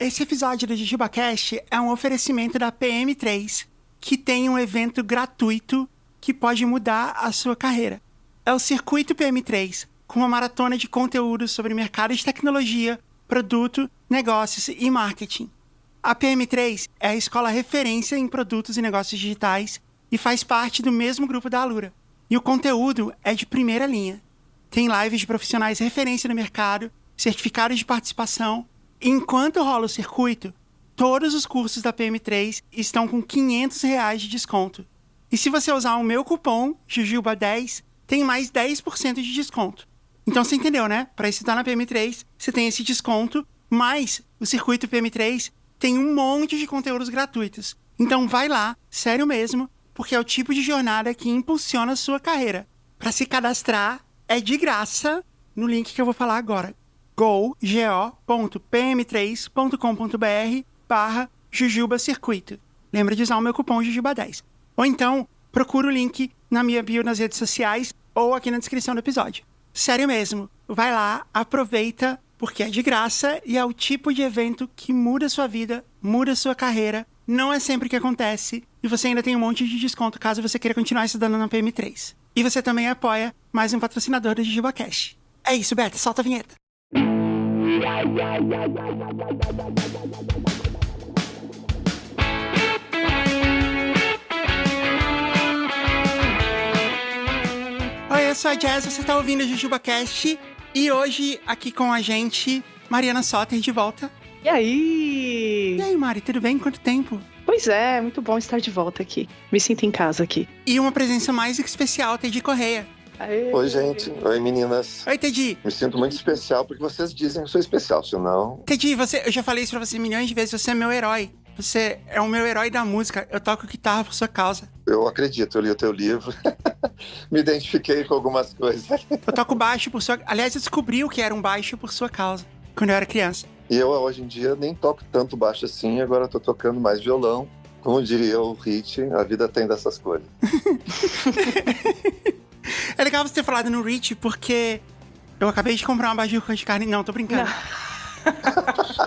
esse episódio do JujubaCast é um oferecimento da PM3, que tem um evento gratuito que pode mudar a sua carreira. É o Circuito PM3, com uma maratona de conteúdos sobre mercado de tecnologia, produto, negócios e marketing. A PM3 é a escola referência em produtos e negócios digitais e faz parte do mesmo grupo da Alura. E o conteúdo é de primeira linha. Tem lives de profissionais referência no mercado, certificados de participação. E enquanto rola o circuito, todos os cursos da PM3 estão com R$500 de desconto. E se você usar o meu cupom, JUJUBA10, tem mais 10% de desconto. Então você entendeu, né? Para estudar na PM3, você tem esse desconto, mas o circuito PM3 tem um monte de conteúdos gratuitos. Então vai lá, sério mesmo, porque é o tipo de jornada que impulsiona a sua carreira. Para se cadastrar, é de graça no link que eu vou falar agora. go.pm3.com.br/JujubaCircuito. Lembra de usar o meu cupom JUJUBA10. Ou então, procura o link na minha bio nas redes sociais ou aqui na descrição do episódio. Sério mesmo, vai lá, aproveita, porque é de graça e é o tipo de evento que muda a sua vida, muda a sua carreira. Não é sempre que acontece e você ainda tem um monte de desconto caso você queira continuar estudando na PM3. E você também apoia mais um patrocinador do JujubaCast. É isso, Beto, solta a vinheta. Oi, eu sou a Jazz, você tá ouvindo o JujubaCast e hoje aqui com a gente, Mariana Soter de volta. E aí? E aí, Mari, tudo bem? Quanto tempo? Pois é, muito bom estar de volta aqui. Me sinto em casa aqui. E uma presença mais que especial, Tedi Correia. Aê. Oi, gente. Oi, meninas. Oi, Tedi. Me sinto muito especial porque vocês dizem que eu sou especial, senão... Tedi, eu já falei isso pra você milhões de vezes, você é meu herói. Você é o meu herói da música. Eu toco guitarra por sua causa. Eu acredito, eu li o teu livro. Me identifiquei com algumas coisas. Eu toco baixo por sua... Aliás, eu descobri o que era um baixo por sua causa, quando eu era criança. E eu, hoje em dia, nem toco tanto baixo assim, agora eu tô tocando mais violão. Como diria o Hit, a vida tem dessas coisas. É legal você ter falado no Rich, porque eu acabei de comprar uma bajuca de carne. Não, tô brincando.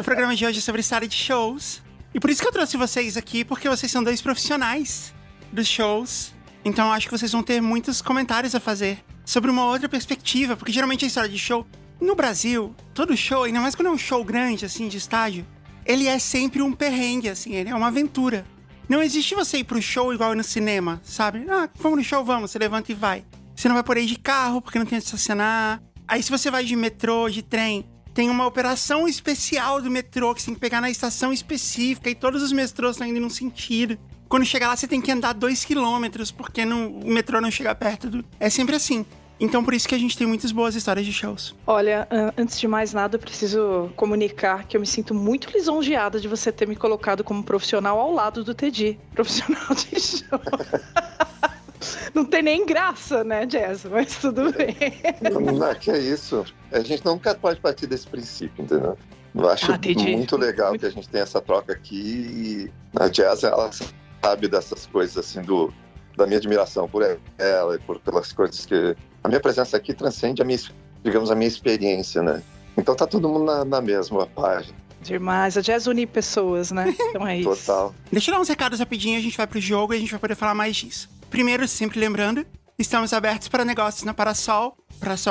O programa de hoje é sobre história de shows. E por isso que eu trouxe vocês aqui, porque vocês são dois profissionais dos shows. Então eu acho que vocês vão ter muitos comentários a fazer sobre uma outra perspectiva, porque geralmente a história de show... No Brasil, todo show, ainda mais quando é um show grande, assim, de estádio, ele é sempre um perrengue, assim, ele é uma aventura. Não existe você ir pro show igual no cinema, sabe? Ah, vamos no show, vamos, você levanta e vai. Você não vai por aí de carro, porque não tem onde estacionar. Aí se você vai de metrô, de trem, tem uma operação especial do metrô, que você tem que pegar na estação específica, e todos os metrôs estão indo num sentido. Quando chegar lá, você tem que andar 2 quilômetros, porque o metrô não chega perto do... É sempre assim. Então, por isso que a gente tem muitas boas histórias de shows. Olha, antes de mais nada, eu preciso comunicar que eu me sinto muito lisonjeada de você ter me colocado como profissional ao lado do Tedi. Profissional de show. Não tem nem graça, né, Jazz? Mas tudo bem. Não, que é isso. A gente nunca pode partir desse princípio, entendeu? Eu acho muito legal que a gente tem essa troca aqui. E a Jazz, ela sabe dessas coisas, assim, da minha admiração por ela e pelas coisas que... A minha presença aqui transcende a minha experiência, né? Então tá todo mundo na mesma página. Demais, a Jazz une pessoas, né? Então é isso. Total. Deixa eu dar uns recados rapidinho, a gente vai pro jogo e a gente vai poder falar mais disso. Primeiro, sempre lembrando, estamos abertos para negócios na Parasol,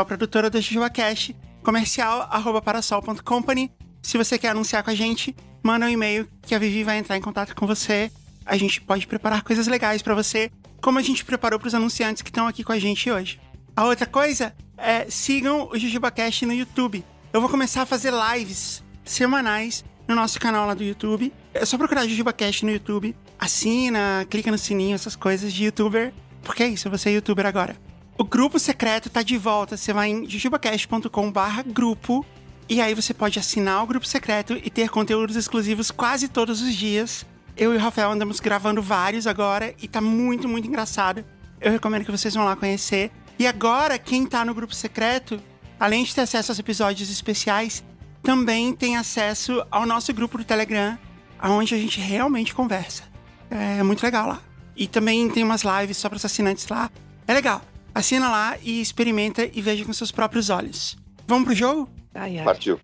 produtora do JujubaCast, comercial@parasol.company. Se você quer anunciar com a gente, manda um e-mail que a Vivi vai entrar em contato com você. A gente pode preparar coisas legais para você, como a gente preparou para os anunciantes que estão aqui com a gente hoje. A outra coisa é sigam o JujubaCast no YouTube. Eu vou começar a fazer lives semanais no nosso canal lá do YouTube. É só procurar JujubaCast no YouTube. Assina, clica no sininho, essas coisas de YouTuber. Porque é isso, você é YouTuber agora. O grupo secreto tá de volta. Você vai em jujubacast.com/grupo e aí você pode assinar o grupo secreto e ter conteúdos exclusivos quase todos os dias. Eu e o Rafael andamos gravando vários agora e tá muito, muito engraçado. Eu recomendo que vocês vão lá conhecer. E agora, quem tá no grupo secreto, além de ter acesso aos episódios especiais, também tem acesso ao nosso grupo do Telegram, onde a gente realmente conversa. É muito legal lá. E também tem umas lives só para os assinantes lá. É legal. Assina lá e experimenta e veja com seus próprios olhos. Vamos pro jogo? Ai, ai. Partiu.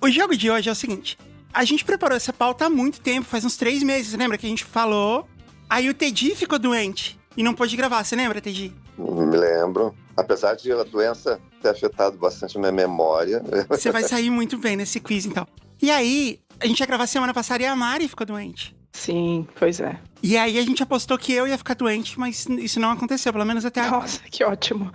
O jogo de hoje é o seguinte. A gente preparou essa pauta há muito tempo, faz uns 3 meses, lembra que a gente falou? Aí o Teddy ficou doente e não pôde gravar, você lembra, Teddy? Me lembro. Apesar de a doença ter afetado bastante minha memória. Você vai sair muito bem nesse quiz, então. E aí, a gente ia gravar semana passada e a Mari ficou doente. Sim, pois é. E aí a gente apostou que eu ia ficar doente, mas isso não aconteceu, pelo menos até agora. Nossa, que ótimo.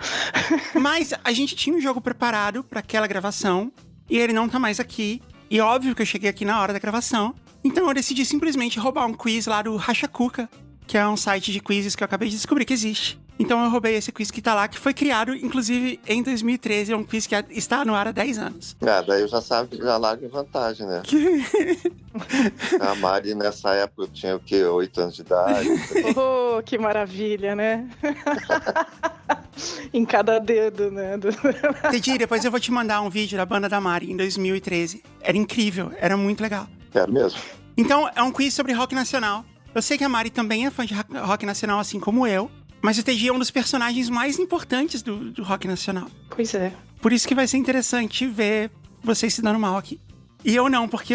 Mas a gente tinha um jogo preparado pra aquela gravação e ele não tá mais aqui. E óbvio que eu cheguei aqui na hora da gravação. Então eu decidi simplesmente roubar um quiz lá do Racha Cuca, que é um site de quizzes que eu acabei de descobrir que existe. Então eu roubei esse quiz que tá lá, que foi criado, inclusive, em 2013. É um quiz que está no ar há 10 anos. Daí eu já largo em vantagem, né? A Mari, nessa época, eu tinha o quê? 8 anos de idade. Oh, que maravilha, né? Em cada dedo, né? Teddy, depois eu vou te mandar um vídeo da banda da Mari, em 2013. Era incrível, era muito legal. Quero mesmo. Então, é um quiz sobre rock nacional. Eu sei que a Mari também é fã de rock nacional, assim como eu. Mas o Teddy é um dos personagens mais importantes do rock nacional. Pois é. Por isso que vai ser interessante ver vocês se dando mal aqui. E eu não, porque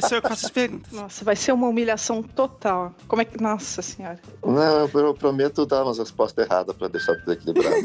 sou eu que faço as perguntas. Nossa, vai ser uma humilhação total. Como é que... Nossa senhora. Não, eu prometo dar umas respostas erradas pra deixar tudo equilibrado.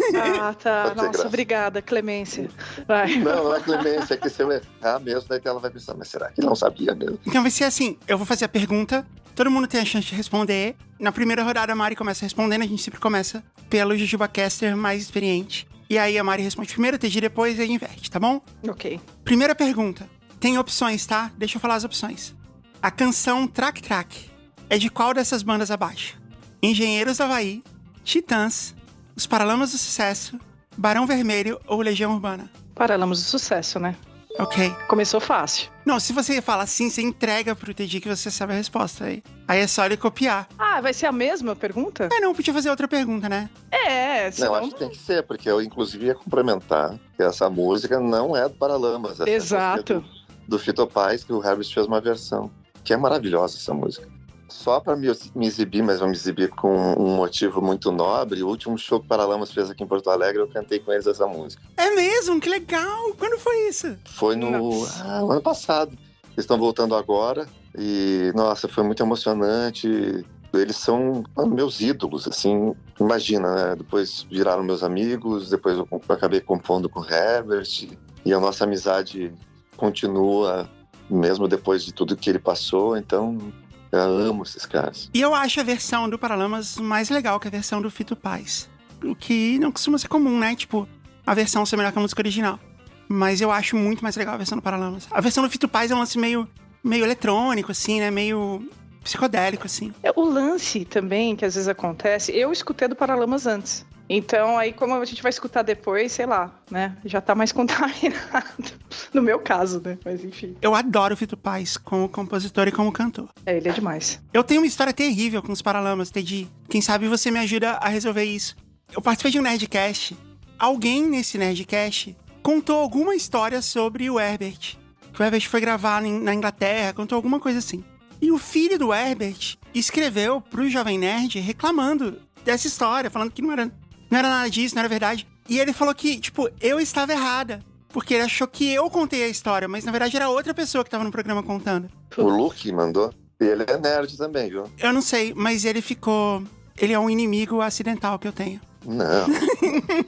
Ah, tá. Nossa, obrigada, Clemência. Vai. Não é Clemência, é que se eu errar mesmo, daí ela vai pensar, mas será que ele não sabia mesmo? Então vai ser assim, eu vou fazer a pergunta, todo mundo tem a chance de responder. Na primeira rodada a Mari começa respondendo, a gente sempre começa pelo JujubaCaster mais experiente. E aí a Mari responde primeiro, o Teddy depois e aí inverte, tá bom? Ok. Primeira pergunta. Tem opções, tá? Deixa eu falar as opções. A canção Track Track é de qual dessas bandas abaixo? Engenheiros do Havaí, Titãs, Os Paralamas do Sucesso, Barão Vermelho ou Legião Urbana? Paralamas do Sucesso, né? Ok. Começou fácil. Não, se você falar assim, você entrega pro Teddy que você sabe a resposta aí. Aí é só ele copiar. Ah, vai ser a mesma pergunta? Não, podia fazer outra pergunta, né? Senão... Não, acho que tem que ser, porque eu inclusive ia complementar que essa música não é do Paralamas. Essa Exato. Do Fito Paz, que o Herbert fez uma versão, que é maravilhosa essa música. Só para me exibir, mas vou me exibir com um motivo muito nobre, o último show que o Paralamas fez aqui em Porto Alegre, eu cantei com eles essa música. É mesmo? Que legal! Quando foi isso? Foi no ano passado. Eles estão voltando agora e, nossa, foi muito emocionante. Eles são meus ídolos, assim, imagina, né? Depois viraram meus amigos, depois eu acabei compondo com o Herbert e a nossa amizade continua, mesmo depois de tudo que ele passou, então eu amo esses caras. E eu acho a versão do Paralamas mais legal que a versão do Fito Paz. O que não costuma ser comum, né? Tipo, a versão ser melhor que a música original. Mas eu acho muito mais legal a versão do Paralamas. A versão do Fito Paz é um lance meio eletrônico, assim, né? Meio psicodélico, assim. O lance também, que às vezes acontece, eu escutei do Paralamas antes. Então, aí, como a gente vai escutar depois, sei lá, né? Já tá mais contaminado. No meu caso, né? Mas enfim. Eu adoro o Fito Paz como compositor e como cantor. Ele é demais. Eu tenho uma história terrível com os Paralamas, Teddy. Quem sabe você me ajuda a resolver isso. Eu participei de um Nerdcast. Alguém nesse Nerdcast contou alguma história sobre o Herbert. Que o Herbert foi gravar na Inglaterra, contou alguma coisa assim. E o filho do Herbert escreveu pro Jovem Nerd reclamando dessa história, falando que não era nada disso, não era verdade. E ele falou que, tipo, eu estava errada. Porque ele achou que eu contei a história, mas na verdade era outra pessoa que tava no programa contando. O Luke mandou. E ele é nerd também, viu? Eu não sei, mas ele ficou... Ele é um inimigo acidental que eu tenho. Não,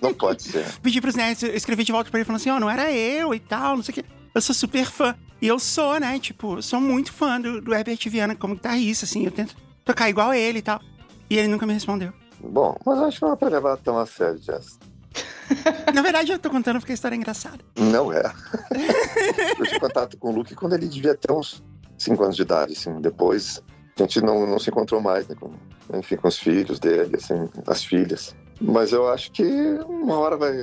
não pode ser. Pedi pros nerds, eu escrevi de volta pra ele falando assim, não era eu e tal, não sei o quê. Eu sou super fã. E eu sou, né, tipo, eu sou muito fã do Herbert Viana como guitarrista, assim. Eu tento tocar igual ele e tal. E ele nunca me respondeu. Bom, mas acho que não é pra levar tão a sério, Jess. Na verdade, eu tô contando porque a história é engraçada. Não é. Eu tive contato com o Luke quando ele devia ter uns 5 anos de idade, assim. Depois, a gente não se encontrou mais, né? Com os filhos dele, assim, as filhas. Mas eu acho que uma hora vai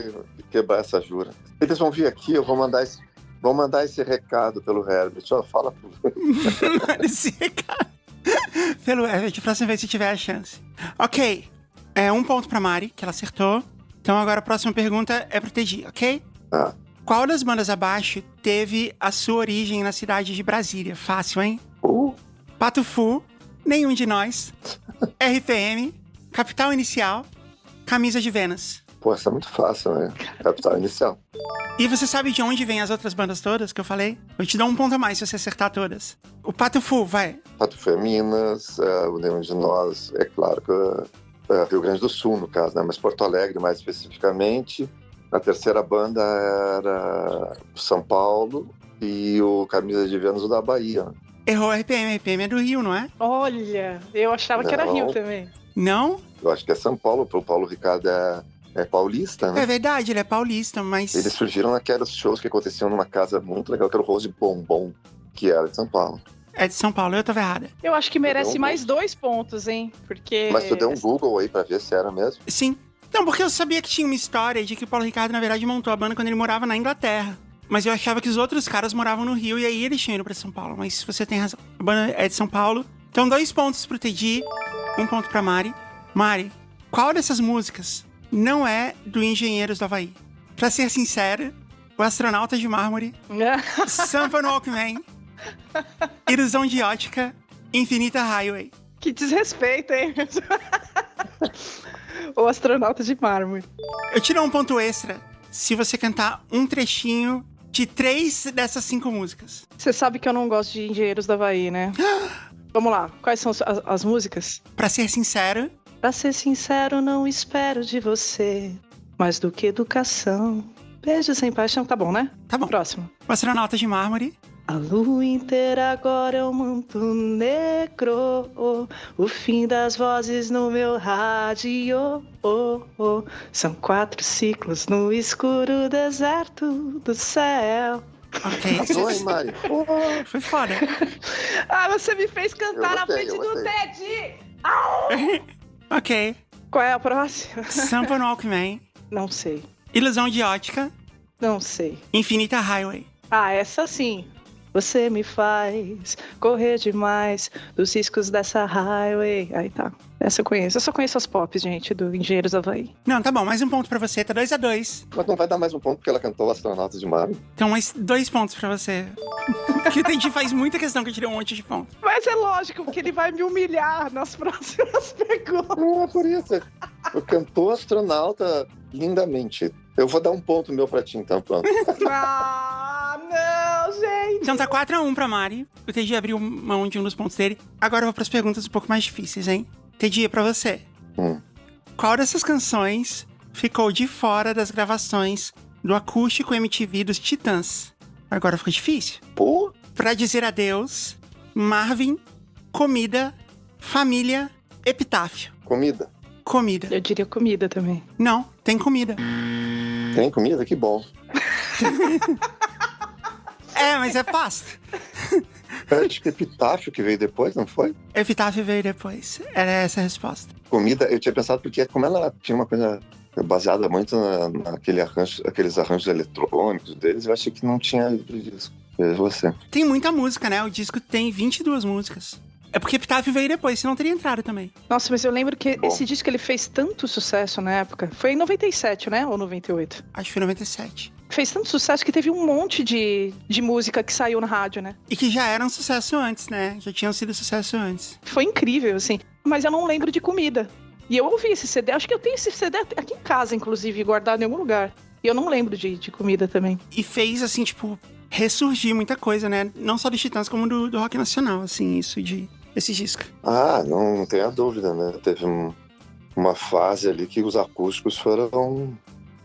quebrar essa jura. Eles vão vir aqui, eu vou mandar esse recado pelo Herbert. Fala pro... Esse recado pelo Herbert, próxima vez se tiver a chance. Ok. 1 ponto pra Mari, que ela acertou. Então agora a próxima pergunta é pro Teddy, ok? Qual das bandas abaixo teve a sua origem na cidade de Brasília? Fácil, hein? Pato Fu, Nenhum de Nós, RPM, Capital Inicial, Camisa de Vênus. Pô, essa é muito fácil, né? Capital Inicial. E você sabe de onde vem as outras bandas todas que eu falei? Eu te dou um ponto a mais se você acertar todas. O Pato Fu, vai. Pato Fu é Minas, o Nenhum de Nós, é claro que é Rio Grande do Sul, no caso, né? Mas Porto Alegre, mais especificamente. A terceira banda era São Paulo e o Camisa de Vênus da Bahia. Errou RPM. RPM é do Rio, não é? Olha, eu achava que era Rio também. Não? Eu acho que é São Paulo, o Paulo Ricardo é paulista, né? É verdade, ele é paulista, mas... Eles surgiram naqueles shows que aconteciam numa casa muito legal, que era o Rose Bombom, que era de São Paulo. É de São Paulo, eu tava errada. Eu acho que merece mais 2 pontos, hein? Porque... Mas tu deu um Google aí pra ver se era mesmo? Sim. Não, porque eu sabia que tinha uma história de que o Paulo Ricardo, na verdade, montou a banda quando ele morava na Inglaterra. Mas eu achava que os outros caras moravam no Rio e aí eles tinham ido pra São Paulo. Mas você tem razão. A banda é de São Paulo. Então 2 pontos pro Teddy, 1 ponto pra Mari. Mari, qual dessas músicas não é do Engenheiros do Havaí? Pra ser sincera, o Astronauta de Mármore, Sampa no Walkman, Ilusão de Ótica, Infinita Highway. Que desrespeito, hein? O Astronauta de Mármore. Eu tiro um ponto extra se você cantar um trechinho de 3 dessas 5 músicas. Você sabe que eu não gosto de Engenheiros do Havaí, né? Vamos lá, quais são as músicas? Pra ser sincero... Pra ser sincero, não espero de você mais do que educação. Beijo sem paixão, tá bom, né? Tá bom. Próximo. O Astronauta de Mármore. A lua inteira agora é um manto negro, o fim das vozes no meu rádio. São 4 ciclos no escuro deserto do céu. Ok. Oi, Mari. Foi foda. Você me fez cantar na frente do Teddy. Ok. Qual é a próxima? Sampa no Walkman. Não sei. Ilusão de Ótica. Não sei. Infinita Highway. Essa sim. Você me faz correr demais dos riscos dessa highway. Aí tá. Essa eu conheço. Eu só conheço as pop, gente, do Engenheiros do Havaí. Não, tá bom. Mais 1 ponto pra você. Tá 2-2. Mas não vai dar mais 1 ponto porque ela cantou Astronautas de Mármore. Então, mais 2 pontos pra você. Porque o Teddy faz muita questão que eu tirei um monte de pontos. Mas é lógico que ele vai me humilhar nas próximas perguntas. Não é por isso. Eu cantou Astronauta lindamente. Eu vou dar 1 ponto meu pra ti, então, pronto. Não, gente. Então tá 4-1 pra Mari. O Teddy abriu mão de um dos pontos dele. Agora eu vou pras perguntas um pouco mais difíceis, hein? Teddy, é pra você. Qual dessas canções ficou de fora das gravações do acústico MTV dos Titãs? Agora ficou difícil. Pô? Pra Dizer Adeus, Marvin, Comida, Família, Epitáfio. Comida. Comida. Eu diria comida também. Não, tem comida. Tem comida? Que bom. Mas é fácil. Acho que Epitáfio que veio depois, não foi? Epitáfio veio depois. Era essa a resposta. Comida, eu tinha pensado porque como ela tinha uma coisa baseada muito aqueles arranjos eletrônicos deles, eu achei que não tinha livro disco. Você. Tem muita música, né? O disco tem 22 músicas. É porque Epitáfio veio depois, senão teria entrado também. Nossa, mas eu lembro que esse disco ele fez tanto sucesso na época. Foi em 97, né? Ou 98? Acho que foi 97. Fez tanto sucesso que teve um monte de música que saiu na rádio, né? E que já era um sucesso antes, né? Já tinham sido sucesso antes. Foi incrível, assim. Mas eu não lembro de comida. E eu ouvi esse CD. Acho que eu tenho esse CD aqui em casa, inclusive, guardado em algum lugar. E eu não lembro de comida também. E fez, assim, tipo, ressurgir muita coisa, né? Não só dos Titãs, como do rock nacional, assim, esse disco. Não tenha dúvida, né? Teve uma fase ali que os acústicos foram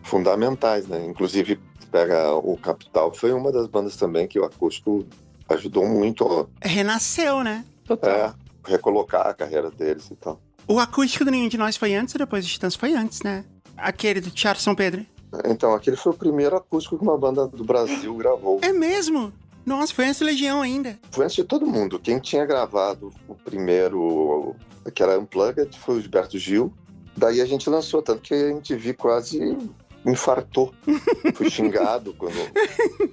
fundamentais, né? Inclusive, pega o Capital, foi uma das bandas também que o acústico ajudou muito. Renasceu, né? Total. Recolocar a carreira deles e tal. O acústico do Nenhum de Nós foi antes ou depois dos Titãs? Foi antes, né? Aquele do Teatro São Pedro. Então, aquele foi o primeiro acústico que uma banda do Brasil gravou. É mesmo? Nossa, foi antes do Legião ainda. Foi antes de todo mundo. Quem tinha gravado o primeiro, que era Unplugged, foi o Gilberto Gil. Daí a gente lançou, tanto que a MTV quase infartou. Fui xingado quando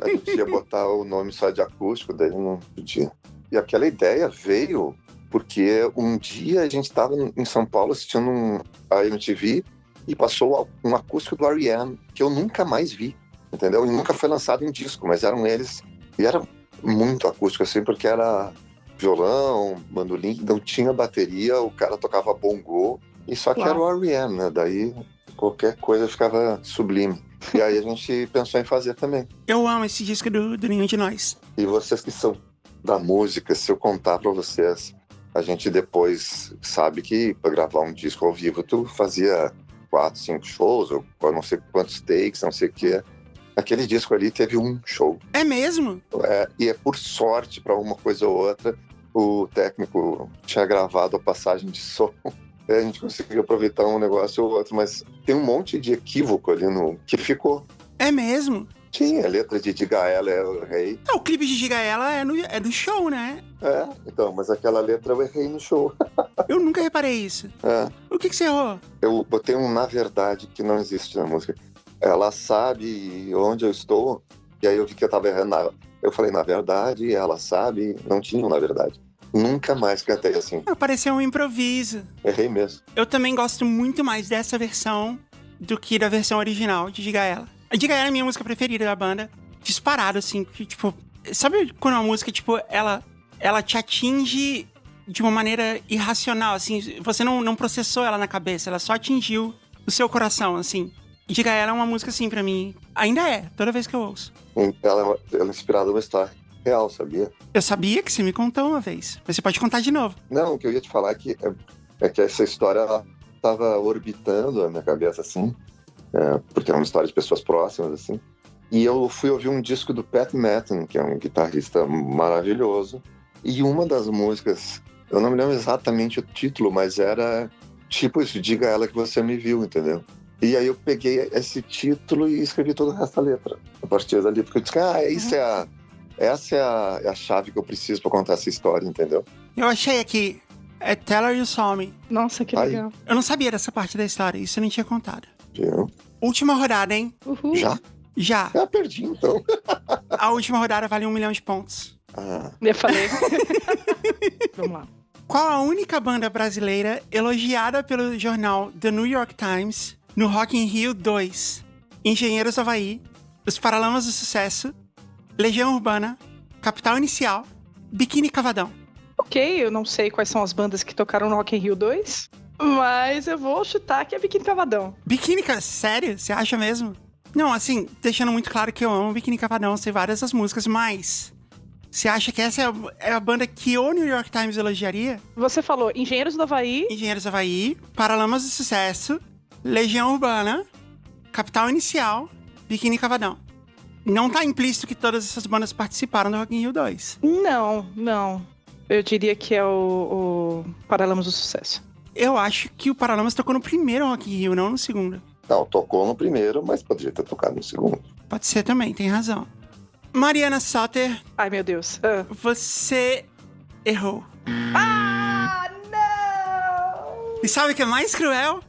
a gente ia botar o nome só de acústico, daí não podia. E aquela ideia veio porque um dia a gente estava em São Paulo assistindo a MTV e passou um acústico do R.E.M., que eu nunca mais vi, entendeu? E nunca foi lançado em disco, mas eram eles. E era muito acústico, assim, porque era violão, bandolim, não tinha bateria, o cara tocava bongô, e só que era o R.E.M., né? Daí qualquer coisa ficava sublime. E aí a gente pensou em fazer também. Eu amo esse disco do Nenhum de Nós. E vocês que são da música, se eu contar pra vocês, a gente depois sabe que pra gravar um disco ao vivo, tu fazia 4, 5 shows, ou não sei quantos takes, não sei o quê. Aquele disco ali teve um show. É mesmo? E é por sorte, pra uma coisa ou outra, o técnico tinha gravado a passagem de som. A gente conseguiu aproveitar um negócio ou outro, mas tem um monte de equívoco ali que ficou. É mesmo? Tinha a letra de Diga Ela é o Rei. O clipe de Diga Ela é do show, né? Então, mas aquela letra eu errei no show. Eu nunca reparei isso. O que você errou? Eu botei um na verdade que não existe na música. Ela sabe onde eu estou, e aí eu vi que eu tava errando. Eu falei na verdade, ela sabe, não tinha na verdade. Nunca mais cantei assim. Pareceu um improviso. Errei mesmo. Eu também gosto muito mais dessa versão do que da versão original de Diga Ela. A Diga Ela é a minha música preferida da banda. Disparado, assim, que, tipo... Sabe quando uma música, tipo, ela te atinge de uma maneira irracional, assim? Você não processou ela na cabeça, ela só atingiu o seu coração, assim. Diga Ela é uma música, assim, pra mim. Ainda é, toda vez que eu ouço. Ela é inspirada numa história real, sabia? Eu sabia que você me contou uma vez, mas você pode contar de novo. Não, o que eu ia te falar é que essa história, ela tava orbitando a minha cabeça, assim, porque é uma história de pessoas próximas, assim. E eu fui ouvir um disco do Pat Metheny, que é um guitarrista maravilhoso, e uma das músicas, eu não me lembro exatamente o título, mas era tipo isso, Diga Ela que você me viu, entendeu? E aí eu peguei esse título e escrevi todo o resto da letra, a partir dali, porque eu disse, essa é a chave que eu preciso pra contar essa história, entendeu? Eu achei aqui, é Tell Her You Saw Me. Nossa, que legal. Eu não sabia dessa parte da história, isso eu não tinha contado. Viu? Última rodada, hein? Uhul. Já. Eu perdi, então. A última rodada vale 1 milhão de pontos. Eu falei. Vamos lá. Qual a única banda brasileira elogiada pelo jornal The New York Times no Rock in Rio 2? Engenheiros do Havaí, Os Paralamas do Sucesso, Legião Urbana, Capital Inicial, Biquíni Cavadão. Ok, eu não sei quais são as bandas que tocaram no Rock in Rio 2, mas eu vou chutar que é Biquíni Cavadão. Biquíni Cavadão? Sério? Você acha mesmo? Não, assim, deixando muito claro que eu amo Biquíni Cavadão, sei várias das músicas, mas... Você acha que essa é a banda que o New York Times elogiaria? Você falou Engenheiros do Havaí. Engenheiros do Havaí, Paralamas do Sucesso, Legião Urbana, Capital Inicial, Biquíni Cavadão. Não tá implícito que todas essas bandas participaram do Rock in Rio 2. Não. Eu diria que é o Paralamas do Sucesso. Eu acho que o Paralamas tocou no primeiro Rock in Rio, não no segundo. Não, tocou no primeiro, mas poderia ter tocado no segundo. Pode ser também, tem razão. Mariana Soter. Ai, meu Deus. Você errou. Não! E sabe o que é mais cruel?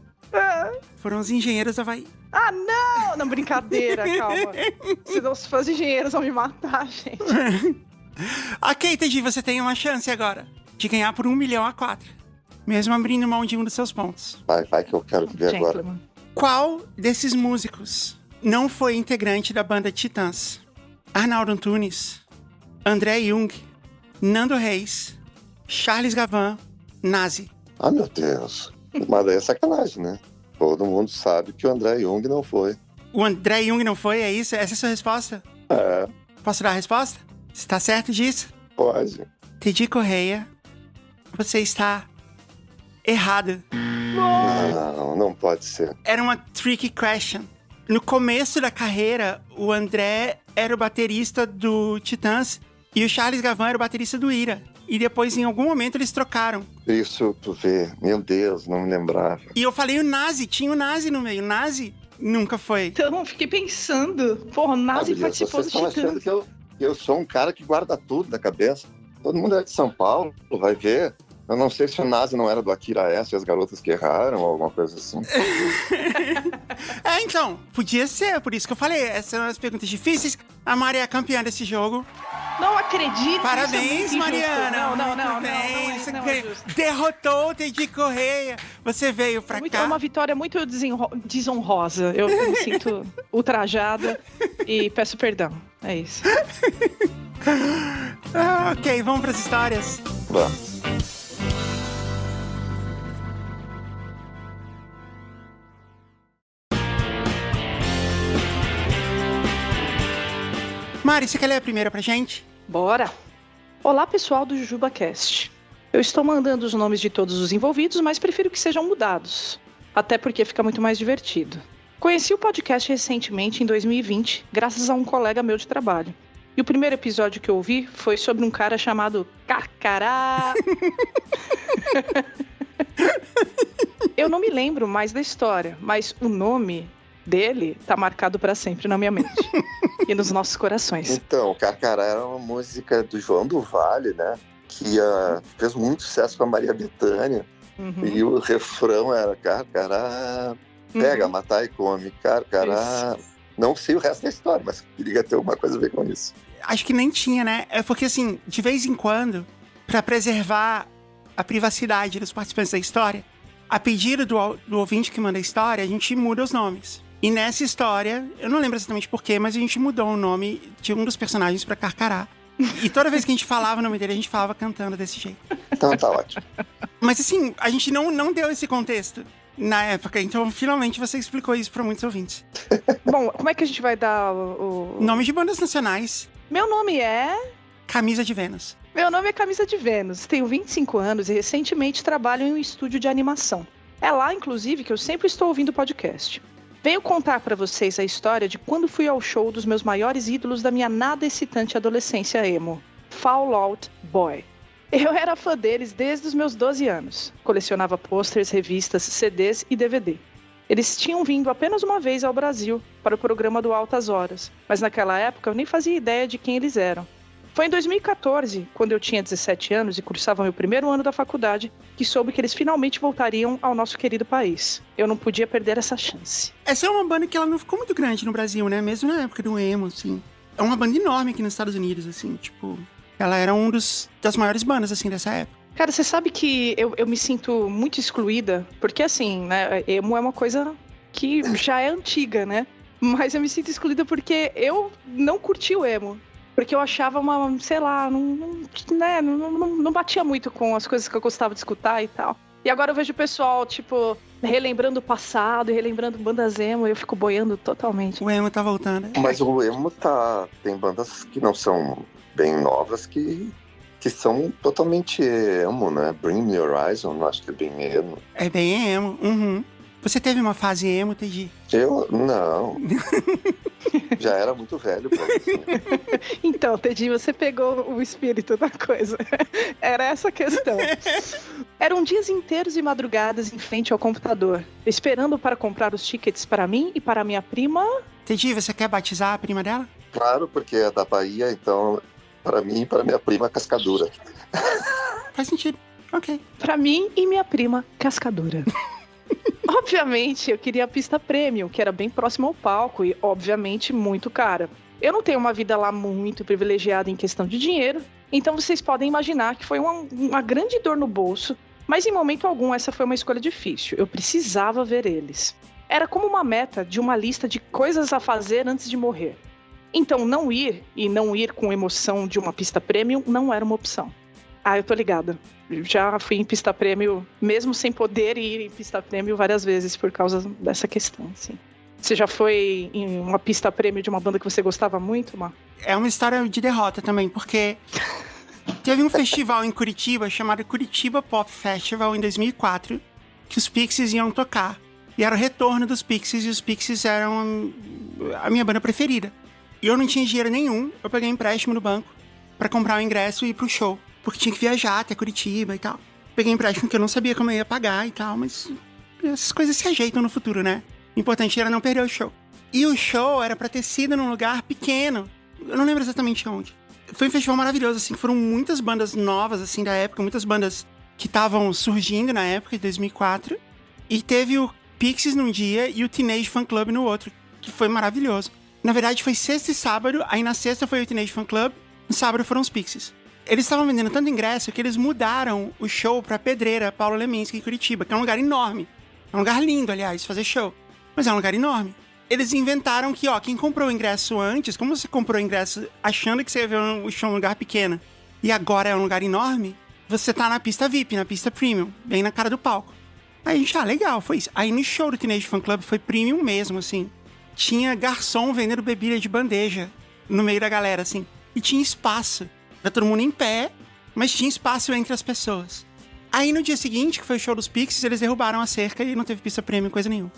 Foram os Engenheiros do Havaí. Não! Não, brincadeira, calma. Senão os fãs de Engenheiros vão me matar, gente. Ok, Teddy, você tem uma chance agora de ganhar por 1 milhão a 4. Mesmo abrindo mão de um dos seus pontos. Vai que eu quero ver agora. Qual desses músicos não foi integrante da banda Titãs? Arnaldo Antunes, André Jung, Nando Reis, Charles Gavan, Nazi. Meu Deus. Mas daí é sacanagem, né? Todo mundo sabe que o André Jung não foi. O André Jung não foi, é isso? Essa é a sua resposta? Posso dar a resposta? Você tá certo disso? Pode. Teddy Correia, você está errado. Não pode ser. Era uma tricky question. No começo da carreira, o André era o baterista do Titãs e o Charles Gavan era o baterista do Ira. E depois, em algum momento, eles trocaram. Isso, tu vê. Meu Deus, não me lembrava. E eu falei o Nazi, tinha o Nazi no meio. O Nazi nunca foi. Então, eu fiquei pensando. Porra, o Nazi participou do Titãs. Vocês estão achando que eu sou um cara que guarda tudo na cabeça. Todo mundo é de São Paulo, vai ver. Eu não sei se o Nazi não era do Akira S e as garotas que erraram ou alguma coisa assim. Então, podia ser, por isso que eu falei. Essas são as perguntas difíceis. A Mari é a campeã desse jogo. Não acredito. Parabéns, Mariana. Não Você é justo. derrotou o Teddy Correia. Você veio pra cá. É uma vitória muito desonrosa. Eu me sinto ultrajada e peço perdão. É isso. Ok, vamos pras histórias. Vamos. Mari, você quer ler a primeira pra gente? Bora! Olá, pessoal do JujubaCast. Eu estou mandando os nomes de todos os envolvidos, mas prefiro que sejam mudados. Até porque fica muito mais divertido. Conheci o podcast recentemente, em 2020, graças a um colega meu de trabalho. E o primeiro episódio que eu ouvi foi sobre um cara chamado Carcará. Eu não me lembro mais da história, mas o nome dele tá marcado pra sempre na minha mente e nos nossos corações. Então, Carcará era uma música do João do Vale, né? Que fez muito sucesso com a Maria Bethânia. Uhum. E o refrão era Carcará, pega, matar e come, Carcará. Isso. Não sei o resto da história, mas queria ter alguma coisa a ver com isso. Acho que nem tinha, né? É porque, assim, de vez em quando, pra preservar a privacidade dos participantes da história, a pedido do ouvinte que manda a história, a gente muda os nomes. E nessa história, eu não lembro exatamente porquê, mas a gente mudou o nome de um dos personagens pra Carcará. E toda vez que a gente falava o nome dele, a gente falava cantando desse jeito. Então tá ótimo. Mas assim, a gente não deu esse contexto na época, então finalmente você explicou isso pra muitos ouvintes. Bom, como é que a gente vai dar o... Nome de bandas nacionais. Meu nome é... Camisa de Vênus. Meu nome é Camisa de Vênus, tenho 25 anos e recentemente trabalho em um estúdio de animação. É lá, inclusive, que eu sempre estou ouvindo o podcast. Venho contar para vocês a história de quando fui ao show dos meus maiores ídolos da minha nada excitante adolescência emo, Fall Out Boy. Eu era fã deles desde os meus 12 anos. Colecionava pôsteres, revistas, CDs e DVD. Eles tinham vindo apenas uma vez ao Brasil, para o programa do Altas Horas, mas naquela época eu nem fazia ideia de quem eles eram. Foi em 2014, quando eu tinha 17 anos e cursava meu primeiro ano da faculdade, que soube que eles finalmente voltariam ao nosso querido país. Eu não podia perder essa chance. Essa é uma banda que ela não ficou muito grande no Brasil, né? Mesmo na época do emo, assim. É uma banda enorme aqui nos Estados Unidos, assim, tipo... Ela era das maiores bandas, assim, dessa época. Cara, você sabe que eu me sinto muito excluída, porque, assim, né, emo é uma coisa que já é antiga, né? Mas eu me sinto excluída porque eu não curti o emo. Porque eu achava sei lá, não batia muito com as coisas que eu gostava de escutar e tal. E agora eu vejo o pessoal, tipo, relembrando o passado e relembrando bandas emo, e eu fico boiando totalmente. O emo tá voltando. Mas o emo tem bandas que não são bem novas que são totalmente emo, né? Bring Me Horizon, acho que é bem emo. É bem emo, uhum. Você teve uma fase emo, Teddy? Eu? Não. Já era muito velho pra isso. Né? Então, Teddy, você pegou o espírito da coisa. Era essa a questão. Eram dias inteiros e madrugadas em frente ao computador, esperando para comprar os tickets para mim e para minha prima... Teddy, você quer batizar a prima dela? Claro, porque é da Bahia, então, para mim e para minha prima Cascadura. Faz sentido, ok. Para mim e minha prima Cascadura. Obviamente, eu queria a pista premium, que era bem próxima ao palco e, obviamente, muito cara. Eu não tenho uma vida lá muito privilegiada em questão de dinheiro, então vocês podem imaginar que foi uma grande dor no bolso, mas em momento algum essa foi uma escolha difícil. Eu precisava ver eles. Era como uma meta de uma lista de coisas a fazer antes de morrer. Então, não ir com emoção de uma pista premium não era uma opção. Ah, eu tô ligada. Já fui em pista premium, mesmo sem poder ir em pista premium várias vezes por causa dessa questão, assim. Você já foi em uma pista premium de uma banda que você gostava muito, Mar? É uma história de derrota também, porque teve um festival em Curitiba chamado Curitiba Pop Festival em 2004, que os Pixies iam tocar. E era o retorno dos Pixies, e os Pixies eram a minha banda preferida. E eu não tinha dinheiro nenhum, eu peguei um empréstimo no banco pra comprar o ingresso e ir pro show. Porque tinha que viajar até Curitiba e tal. Peguei um empréstimo que eu não sabia como eu ia pagar e tal, mas essas coisas se ajeitam no futuro, né? O importante era não perder o show. E o show era pra ter sido num lugar pequeno. Eu não lembro exatamente onde. Foi um festival maravilhoso, assim. Foram muitas bandas novas, assim, da época. Muitas bandas que estavam surgindo na época, de 2004. E teve o Pixies num dia e o Teenage Fan Club no outro, que foi maravilhoso. Na verdade, foi sexta e sábado. Aí na sexta foi o Teenage Fan Club. No sábado foram os Pixies. Eles estavam vendendo tanto ingresso que eles mudaram o show pra Pedreira, Paulo Leminski, em Curitiba, que é um lugar enorme. É um lugar lindo, aliás, fazer show. Mas é um lugar enorme. Eles inventaram que, quem comprou o ingresso antes, como você comprou o ingresso achando que você ia ver o show num lugar pequeno, e agora é um lugar enorme, você tá na pista VIP, na pista premium, bem na cara do palco. Aí a gente, legal, foi isso. Aí no show do Teenage Fan Club foi premium mesmo, assim. Tinha garçom vendendo bebida de bandeja. no meio da galera, assim. E tinha espaço. Era todo mundo em pé, mas tinha espaço entre as pessoas. Aí no dia seguinte, que foi o show dos Pixies, eles derrubaram a cerca e não teve pista premium, coisa nenhuma.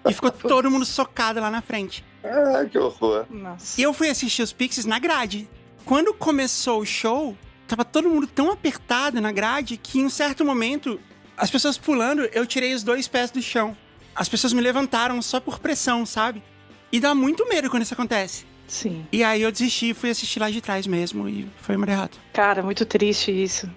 E ficou todo mundo socado lá na frente. Ah, que horror. Nossa. E eu fui assistir os Pixies na grade. Quando começou o show, tava todo mundo tão apertado na grade que em um certo momento, as pessoas pulando, eu tirei os 2 pés do chão. As pessoas me levantaram só por pressão, sabe? E dá muito medo quando isso acontece. Sim. E aí eu desisti e fui assistir lá de trás mesmo e foi uma derrota. Cara, muito triste isso.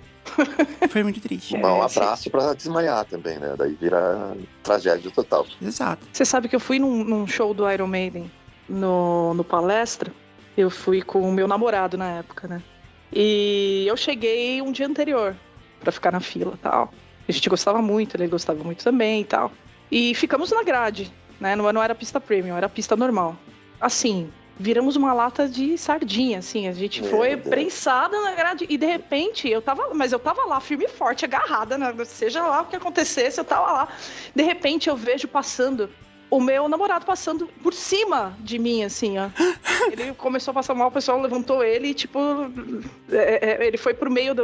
Foi muito triste. Um abraço pra desmaiar também, né? Daí vira tragédia total. Exato. Você sabe que eu fui num show do Iron Maiden no Palestra. Eu fui com o meu namorado na época, né? E eu cheguei um dia anterior pra ficar na fila e tal. A gente gostava muito, ele gostava muito também e tal. E ficamos na grade, né? Não era pista premium, era pista normal. Assim, viramos uma lata de sardinha, assim. A gente foi prensada na grade. E de repente, eu tava lá, firme e forte, agarrada, né? Seja lá o que acontecesse, eu tava lá. De repente, eu vejo passando o meu namorado passando por cima de mim, assim, ó. Ele começou a passar mal, o pessoal levantou ele e, tipo, ele foi pro meio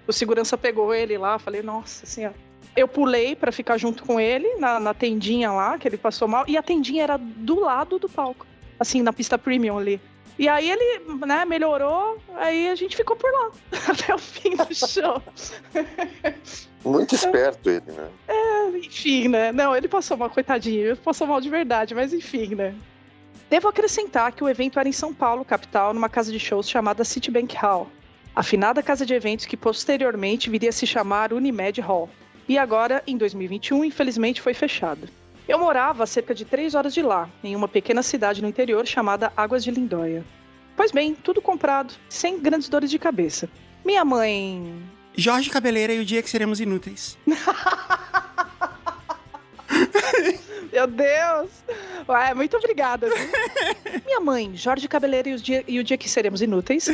o segurança pegou ele lá, falei, nossa, assim, ó. Eu pulei pra ficar junto com ele na tendinha lá, que ele passou mal, e a tendinha era do lado do palco, assim, na pista premium ali. E aí ele, né, melhorou, aí a gente ficou por lá, até o fim do show. Muito esperto ele, né? Enfim, né? Não, ele passou mal, coitadinho, ele passou mal de verdade, mas enfim, né? Devo acrescentar que o evento era em São Paulo, capital, numa casa de shows chamada Citibank Hall, afinada casa de eventos que posteriormente viria a se chamar Unimed Hall. E agora, em 2021, infelizmente foi fechado. Eu morava a cerca de 3 horas de lá, em uma pequena cidade no interior chamada Águas de Lindóia. Pois bem, tudo comprado, sem grandes dores de cabeça. Minha mãe... Jorge Cabeleira e o Dia que Seremos Inúteis. Meu Deus! Ué, muito obrigada. Viu? Minha mãe, Jorge Cabeleira e o dia que seremos inúteis,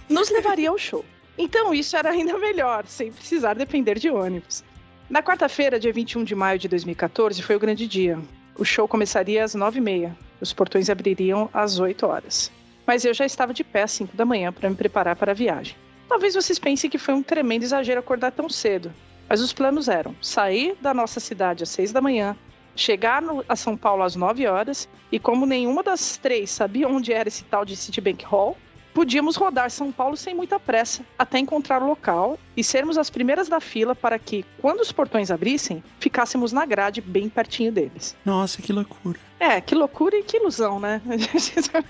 nos levaria ao show. Então isso era ainda melhor, sem precisar depender de ônibus. Na quarta-feira, dia 21 de maio de 2014, foi o grande dia. O show começaria às 9h30. Os portões abririam às 8 horas. Mas eu já estava de pé às 5 da manhã para me preparar para a viagem. Talvez vocês pensem que foi um tremendo exagero acordar tão cedo. Mas os planos eram sair da nossa cidade às 6 da manhã, chegar a São Paulo às 9 horas, e como nenhuma das 3 sabia onde era esse tal de Citibank Hall, podíamos rodar São Paulo sem muita pressa, até encontrar o local e sermos as primeiras da fila para que, quando os portões abrissem, ficássemos na grade bem pertinho deles. Nossa, que loucura. Que loucura e que ilusão, né?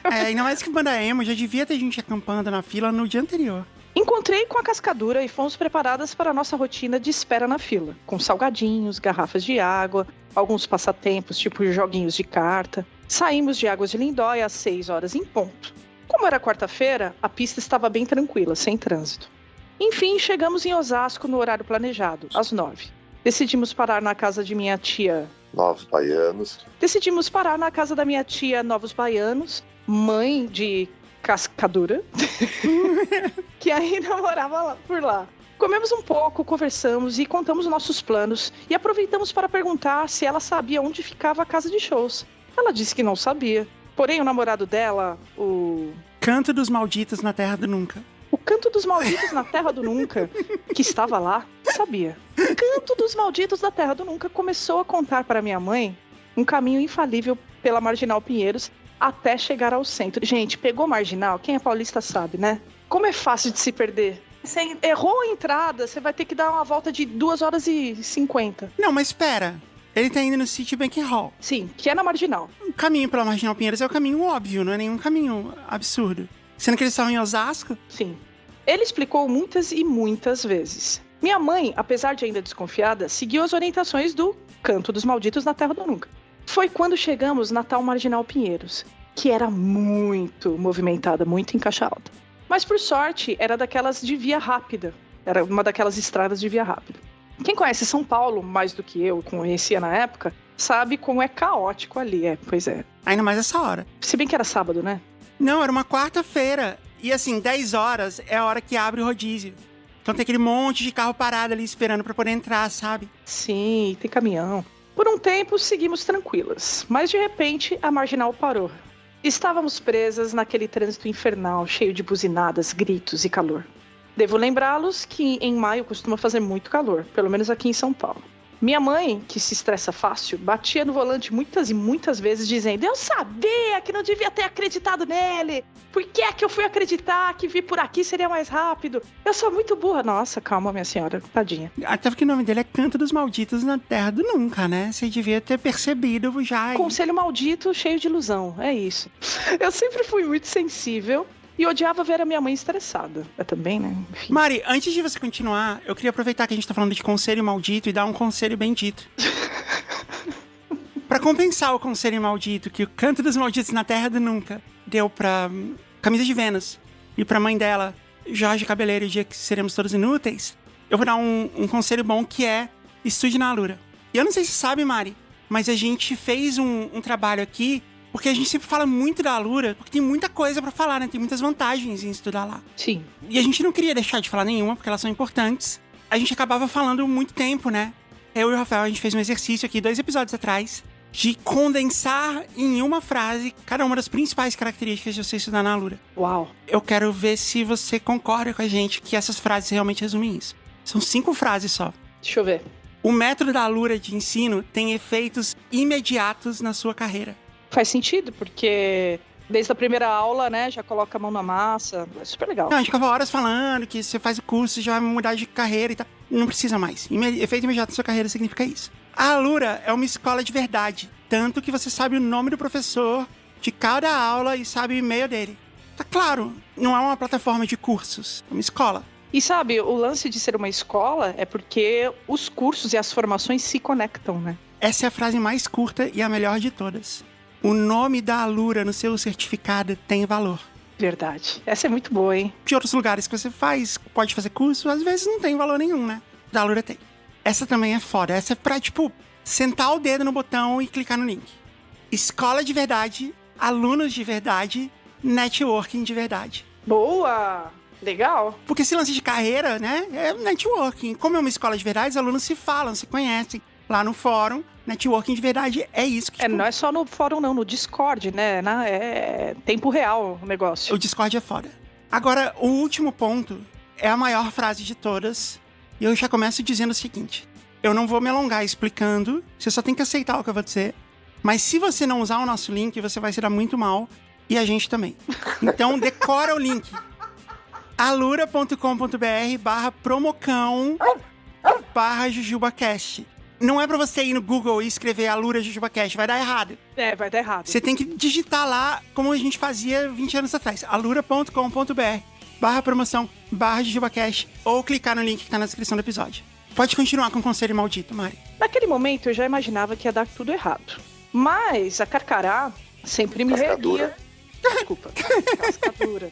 Ainda mais que banda emo, já devia ter gente acampando na fila no dia anterior. Encontrei com a cascadura e fomos preparadas para a nossa rotina de espera na fila, com salgadinhos, garrafas de água, alguns passatempos, tipo joguinhos de carta. Saímos de Águas de Lindóia às 6 horas em ponto. Como era quarta-feira, a pista estava bem tranquila, sem trânsito. Enfim, chegamos em Osasco no horário planejado, às 9. Decidimos parar na casa de minha tia... Novos Baianos. Decidimos parar na casa da minha tia Novos Baianos, mãe de cascadura, que ainda morava por lá. Comemos um pouco, conversamos e contamos nossos planos e aproveitamos para perguntar se ela sabia onde ficava a casa de shows. Ela disse que não sabia. Porém, o namorado dela, o... Canto dos Malditos na Terra do Nunca. O Canto dos Malditos na Terra do Nunca, que estava lá, sabia. O Canto dos Malditos da Terra do Nunca começou a contar para minha mãe um caminho infalível pela Marginal Pinheiros até chegar ao centro. Gente, pegou Marginal? Quem é paulista sabe, né? Como é fácil de se perder. Você errou a entrada, você vai ter que dar uma volta de 2h50. Não, mas espera. Ele tá indo no Citibank Hall. Sim, que é na Marginal. O caminho pela Marginal Pinheiros é o caminho óbvio, não é nenhum caminho absurdo. Sendo que eles estavam em Osasco? Sim. Ele explicou muitas e muitas vezes. Minha mãe, apesar de ainda desconfiada, seguiu as orientações do Canto dos Malditos na Terra do Nunca. Foi quando chegamos na tal Marginal Pinheiros, que era muito movimentada, muito em caixa alta. Mas por sorte, era daquelas de via rápida. Era uma daquelas estradas de via rápida. Quem conhece São Paulo, mais do que eu conhecia na época, sabe como é caótico ali. Pois é. Ainda mais essa hora. Se bem que era sábado, né? Não, era uma quarta-feira. E assim, 10 horas é a hora que abre o rodízio. Então tem aquele monte de carro parado ali esperando pra poder entrar, sabe? Sim, tem caminhão. Por um tempo, seguimos tranquilas. Mas de repente, a Marginal parou. Estávamos presas naquele trânsito infernal, cheio de buzinadas, gritos e calor. Devo lembrá-los que em maio costuma fazer muito calor, pelo menos aqui em São Paulo. Minha mãe, que se estressa fácil, batia no volante muitas e muitas vezes dizendo: eu sabia que não devia ter acreditado nele. Por que é que eu fui acreditar que vir por aqui seria mais rápido? Eu sou muito burra. Nossa, calma, minha senhora, tadinha. Até porque o nome dele é Canto dos Malditos na Terra do Nunca, né? Você devia ter percebido já. Conselho maldito, cheio de ilusão, é isso. Eu sempre fui muito sensível e odiava ver a minha mãe estressada. Eu também, né? Enfim. Mari, antes de você continuar, eu queria aproveitar que a gente tá falando de conselho maldito e dar um conselho bendito. Pra compensar o conselho maldito que o Canto dos Malditos na Terra do Nunca deu pra Camisa de Vênus e pra mãe dela, Jorge Cabeleiro, o dia que seremos todos inúteis, eu vou dar um conselho bom que é: estude na Alura. E eu não sei se você sabe, Mari, mas a gente fez um trabalho aqui porque a gente sempre fala muito da Alura, porque tem muita coisa pra falar, né? Tem muitas vantagens em estudar lá. Sim. E a gente não queria deixar de falar nenhuma, porque elas são importantes. A gente acabava falando muito tempo, né? Eu e o Rafael, a gente fez um exercício aqui 2 episódios atrás de condensar em uma frase cada uma das principais características de você estudar na Alura. Uau. Eu quero ver se você concorda com a gente que essas frases realmente resumem isso. São 5 frases só. Deixa eu ver. O método da Alura de ensino tem efeitos imediatos na sua carreira. Faz sentido, porque desde a primeira aula, né, já coloca a mão na massa. É super legal. Não, a gente ficava horas falando que você faz o curso, já vai mudar de carreira e tal. Não precisa mais. Efeito imediato na sua carreira significa isso. A Alura é uma escola de verdade. Tanto que você sabe o nome do professor de cada aula e sabe o e-mail dele. Tá claro, não é uma plataforma de cursos, é uma escola. E sabe, o lance de ser uma escola é porque os cursos e as formações se conectam, né? Essa é a frase mais curta e a melhor de todas. O nome da Alura no seu certificado tem valor. Verdade. Essa é muito boa, hein? De outros lugares que você pode fazer curso, às vezes não tem valor nenhum, né? Da Alura tem. Essa também é foda. Essa é pra, sentar o dedo no botão e clicar no link. Escola de verdade, alunos de verdade, networking de verdade. Boa! Legal. Porque esse lance de carreira, né, é networking. Como é uma escola de verdade, os alunos se falam, se conhecem. Lá no fórum, networking de verdade é isso que... Não é só no fórum não, no Discord, né? É tempo real o negócio. O Discord é foda. Agora, o último ponto é a maior frase de todas. E eu já começo dizendo o seguinte: eu não vou me alongar explicando, você só tem que aceitar o que eu vou dizer. Mas se você não usar o nosso link, você vai se dar muito mal. E a gente também. Então, decora o link. alura.com.br/promocão/JujubaCast. Não é pra você ir no Google e escrever Alura JujubaCast, vai dar errado. Vai dar errado. Você tem que digitar lá como a gente fazia 20 anos atrás. alura.com.br/promoção/JujubaCast ou clicar no link que tá na descrição do episódio. Pode continuar com o conselho maldito, Mari. Naquele momento eu já imaginava que ia dar tudo errado. Mas a Carcará sempre me reerguia. Desculpa. Cascadura.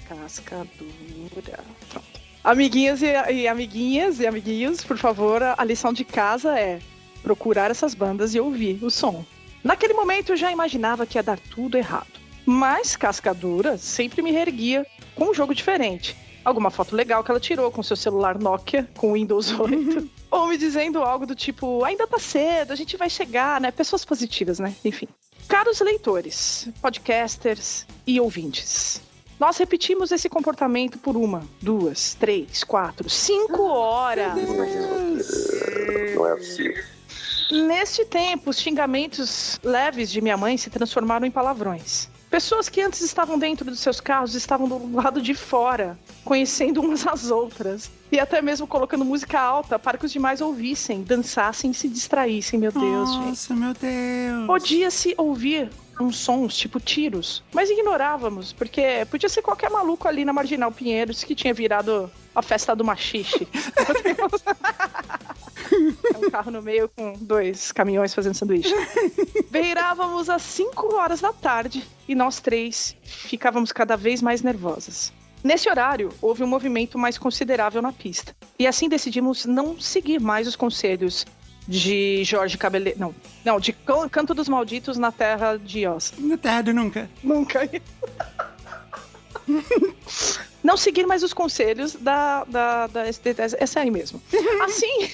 Pronto. Amiguinhas e amiguinhos, por favor, a lição de casa é procurar essas bandas e ouvir o som. Naquele momento eu já imaginava que ia dar tudo errado. Mas Cascadura sempre me reerguia com um jogo diferente. Alguma foto legal que ela tirou com seu celular Nokia, com Windows 8. Ou me dizendo algo do tipo, ainda tá cedo, a gente vai chegar, né? Pessoas positivas, né? Enfim. Caros leitores, podcasters e ouvintes, nós repetimos esse comportamento por 1, 2, 3, 4, 5 horas. Não é possível. Neste tempo, os xingamentos leves de minha mãe se transformaram em palavrões. Pessoas que antes estavam dentro dos seus carros estavam do lado de fora, conhecendo umas às outras. E até mesmo colocando música alta para que os demais ouvissem, dançassem e se distraíssem. Meu Deus, gente. Nossa, meu Deus. Podia-se ouvir uns sons, tipo tiros, mas ignorávamos, porque podia ser qualquer maluco ali na Marginal Pinheiros que tinha virado a festa do machixe. É um carro no meio com 2 caminhões fazendo sanduíche. Beirávamos às 5 horas da tarde e nós 3 ficávamos cada vez mais nervosas. Nesse horário, houve um movimento mais considerável na pista. E assim decidimos não seguir mais os conselhos de Jorge Cabeleiro... Não, de Canto dos Malditos na Terra de Oz. Na Terra do Nunca. Nunca. Não seguir mais os conselhos da STTS. É sério mesmo. Assim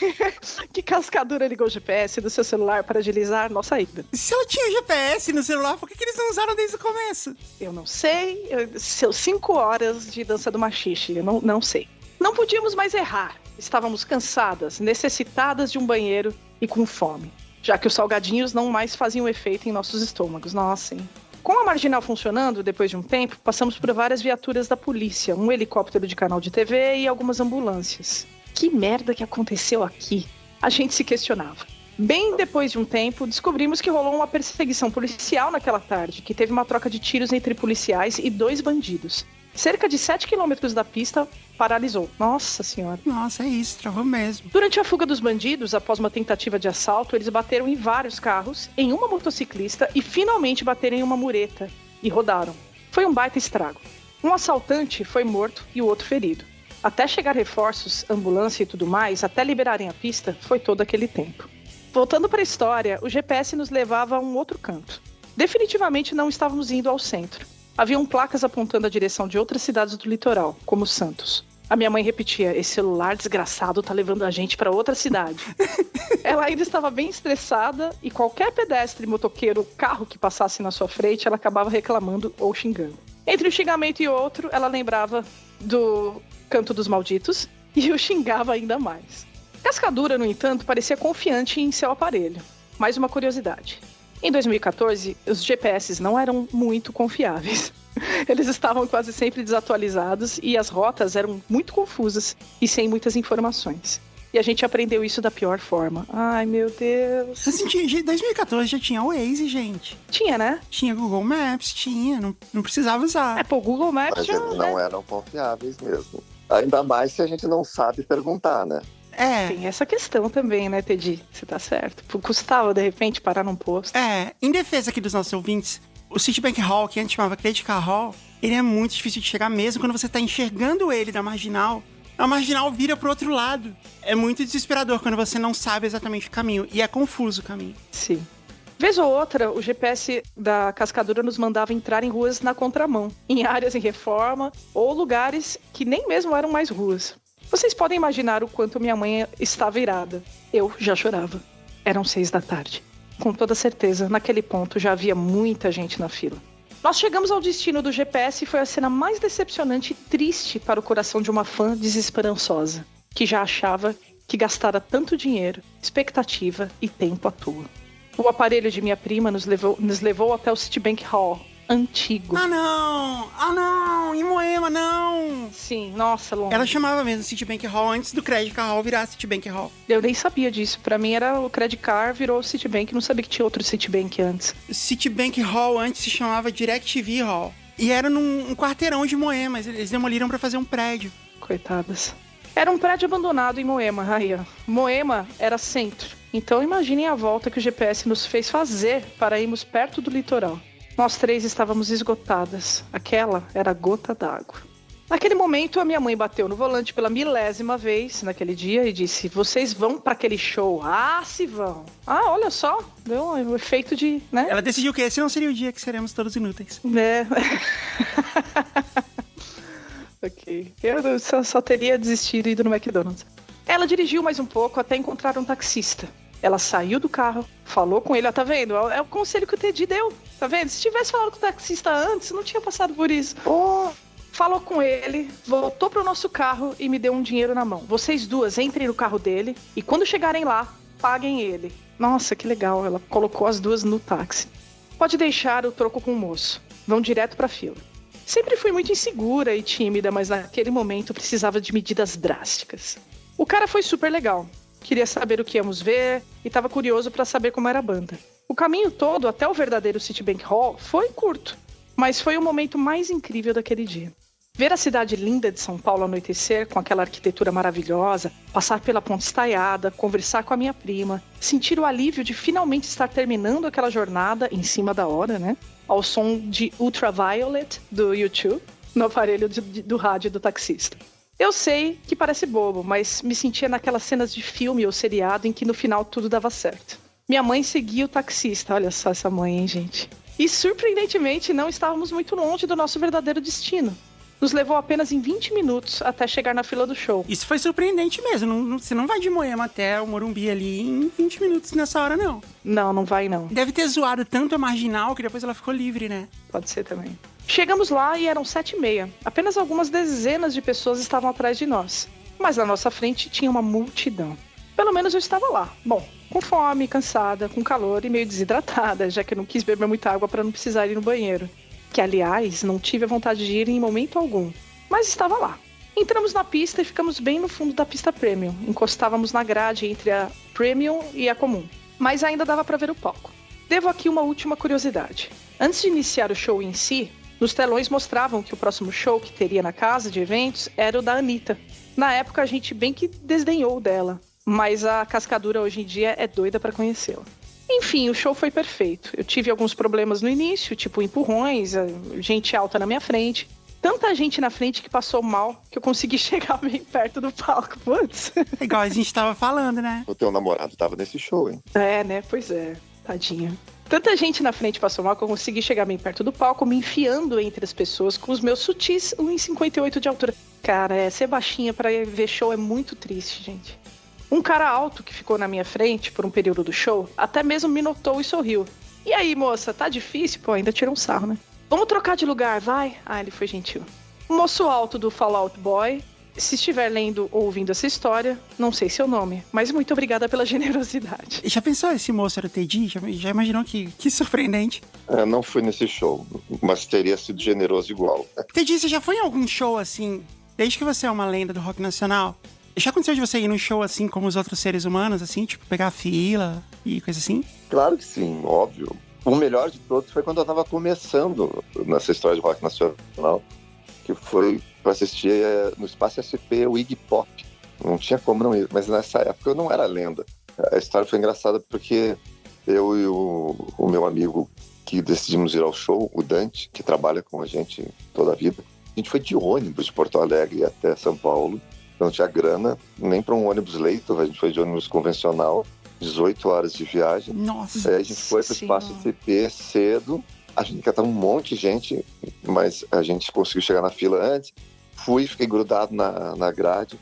que Cascadura ligou o GPS do seu celular para agilizar nossa ida. Se ela tinha GPS no celular, por que eles não usaram desde o começo? Eu não sei. Seus 5 horas de dança do machixe. Eu não sei. Não podíamos mais errar. Estávamos cansadas, necessitadas de um banheiro e com fome, já que os salgadinhos não mais faziam efeito em nossos estômagos. Nossa, hein? Com a marginal funcionando, depois de um tempo, passamos por várias viaturas da polícia, um helicóptero de canal de TV e algumas ambulâncias. Que merda que aconteceu aqui? A gente se questionava. Bem depois de um tempo, descobrimos que rolou uma perseguição policial naquela tarde, que teve uma troca de tiros entre policiais e 2 bandidos. Cerca de 7 quilômetros da pista paralisou. Nossa senhora. Nossa, é isso, travou mesmo. Durante a fuga dos bandidos, após uma tentativa de assalto, eles bateram em vários carros, em uma motociclista e finalmente bateram em uma mureta e rodaram. Foi um baita estrago. Um assaltante foi morto e o outro ferido. Até chegar reforços, ambulância e tudo mais, até liberarem a pista, foi todo aquele tempo. Voltando para a história, o GPS nos levava a um outro canto. Definitivamente não estávamos indo ao centro. Haviam placas apontando a direção de outras cidades do litoral, como Santos. A minha mãe repetia, esse celular desgraçado tá levando a gente para outra cidade. Ela ainda estava bem estressada e qualquer pedestre, motoqueiro, carro que passasse na sua frente, ela acabava reclamando ou xingando. Entre um xingamento e outro, ela lembrava do Canto dos Malditos e o xingava ainda mais. Cascadura, no entanto, parecia confiante em seu aparelho. Mais uma curiosidade. Em 2014, os GPS não eram muito confiáveis. Eles estavam quase sempre desatualizados e as rotas eram muito confusas e sem muitas informações. E a gente aprendeu isso da pior forma. Ai, meu Deus. Assim, em 2014 já tinha o Waze, gente. Tinha, né? Tinha Google Maps, tinha. Não precisava usar. Pô, o Google Maps Mas já... eles não eram confiáveis mesmo. Ainda mais se a gente não sabe perguntar, né? Tem essa questão também, né, Teddy? Você tá certo. Custava, de repente, parar num posto. Em defesa aqui dos nossos ouvintes, o Citibank Hall, que antes chamava Credit Card Hall, ele é muito difícil de chegar mesmo quando você tá enxergando ele da marginal. A marginal vira pro outro lado. É muito desesperador quando você não sabe exatamente o caminho. E é confuso o caminho. Sim. Vez ou outra, o GPS da Cascadura nos mandava entrar em ruas na contramão, em áreas em reforma ou lugares que nem mesmo eram mais ruas. Vocês podem imaginar o quanto minha mãe estava irada. Eu já chorava. Eram 6 da tarde. Com toda certeza, naquele ponto já havia muita gente na fila. Nós chegamos ao destino do GPS e foi a cena mais decepcionante e triste para o coração de uma fã desesperançosa, que já achava que gastara tanto dinheiro, expectativa e tempo à toa. O aparelho de minha prima nos levou até o Citibank Hall, antigo. Ah, não! Em Moema, não! Sim, nossa, longe. Ela chamava mesmo Citibank Hall antes do Credit Card Hall virar Citibank Hall. Eu nem sabia disso. Pra mim era o Credit Card, virou o Citibank. Não sabia que tinha outro Citibank antes. Citibank Hall antes se chamava DirecTV Hall. E era num quarteirão de Moema. Eles demoliram pra fazer um prédio. Coitadas. Era um prédio abandonado em Moema. Aí, ó. Moema era centro. Então imaginem a volta que o GPS nos fez fazer para irmos perto do litoral. Nós 3 estávamos esgotadas. Aquela era a gota d'água. Naquele momento, a minha mãe bateu no volante pela 1000ª vez naquele dia e disse, vocês vão para aquele show? Ah, se vão. Ah, olha só, deu um efeito de, né? Ela decidiu que esse não seria o dia que seremos todos inúteis. É. Ok. Eu só teria desistido e ido no McDonald's. Ela dirigiu mais um pouco até encontrar um taxista. Ela saiu do carro, falou com ele, tá vendo? É o conselho que o Teddy deu, tá vendo? Se tivesse falado com o taxista antes, não tinha passado por isso. Falou com ele, voltou pro nosso carro e me deu um dinheiro na mão. Vocês 2 entrem no carro dele e quando chegarem lá, paguem ele. Nossa, que legal, ela colocou as 2 no táxi. Pode deixar o troco com o moço, vão direto pra fila. Sempre fui muito insegura e tímida, mas naquele momento precisava de medidas drásticas. O cara foi super legal. Queria saber o que íamos ver e estava curioso para saber como era a banda. O caminho todo até o verdadeiro Citibank Hall foi curto, mas foi o momento mais incrível daquele dia. Ver a cidade linda de São Paulo anoitecer, com aquela arquitetura maravilhosa, passar pela ponte estaiada, conversar com a minha prima, sentir o alívio de finalmente estar terminando aquela jornada em cima da hora, né? Ao som de Ultraviolet do YouTube, no aparelho do rádio do taxista. Eu sei que parece bobo, mas me sentia naquelas cenas de filme ou seriado em que no final tudo dava certo. Minha mãe seguia o taxista, olha só essa mãe, hein, gente? E surpreendentemente não estávamos muito longe do nosso verdadeiro destino. nos levou apenas em 20 minutos até chegar na fila do show. Isso foi surpreendente mesmo. Você não vai de Moema até o Morumbi ali em 20 minutos nessa hora, não. Não vai não. Deve ter zoado tanto a Marginal que depois ela ficou livre, né? Pode ser também. Chegamos lá e eram 7h30. Apenas algumas dezenas de pessoas estavam atrás de nós. Mas na nossa frente tinha uma multidão. Pelo menos eu estava lá. Bom, com fome, cansada, com calor e meio desidratada, já que eu não quis beber muita água para não precisar ir no banheiro. Que, aliás, não tive a vontade de ir em momento algum. Mas estava lá. Entramos na pista e ficamos bem no fundo da pista Premium. Encostávamos na grade entre a Premium e a comum. Mas ainda dava para ver o palco. Devo aqui uma última curiosidade. Antes de iniciar o show em si, nos telões mostravam que o próximo show que teria na casa de eventos era o da Anitta. Na época a gente bem que desdenhou dela, mas a Cascadura hoje em dia é doida para conhecê-la. Enfim, o show foi perfeito. Eu tive alguns problemas no início, tipo empurrões, gente alta na minha frente. Tanta gente na frente que passou mal que eu consegui chegar bem perto do palco. Putz. É igual a gente tava falando, né? O teu namorado tava nesse show, hein? É, né? Pois é. Tadinha. Tanta gente na frente passou mal que eu consegui chegar bem perto do palco, me enfiando entre as pessoas com os meus sutis 1,58 de altura. Cara, ser baixinha pra ver show é muito triste, gente. Um cara alto que ficou na minha frente por um período do show, até mesmo me notou e sorriu. E aí, moça, tá difícil? Pô, ainda tirou um sarro, né? Vamos trocar de lugar, vai? Ah, ele foi gentil. O moço alto do Fall Out Boy, se estiver lendo ou ouvindo essa história, não sei seu nome, mas muito obrigada pela generosidade. Já pensou esse moço era o Teddy? Já imaginou que surpreendente? Não fui nesse show, mas teria sido generoso igual. Teddy, você já foi em algum show assim, desde que você é uma lenda do rock nacional? Já aconteceu de você ir num show assim como os outros seres humanos, assim, tipo pegar a fila e coisa assim? Claro que sim, óbvio. O melhor de todos foi quando eu tava começando nessa história de rock nacional, que foi para assistir no Espaço SP o Iggy Pop. Não tinha como não ir, mas nessa época eu não era lenda. A história foi engraçada porque eu e o meu amigo que decidimos ir ao show, o Dante, que trabalha com a gente toda a vida, a gente foi de ônibus de Porto Alegre até São Paulo. Não tinha grana, nem para um ônibus leito, a gente foi de ônibus convencional, 18 horas de viagem. Nossa! Aí a gente foi para o Espaço CP cedo, a gente ia ter um monte de gente, mas a gente conseguiu chegar na fila antes. Fiquei grudado na grade,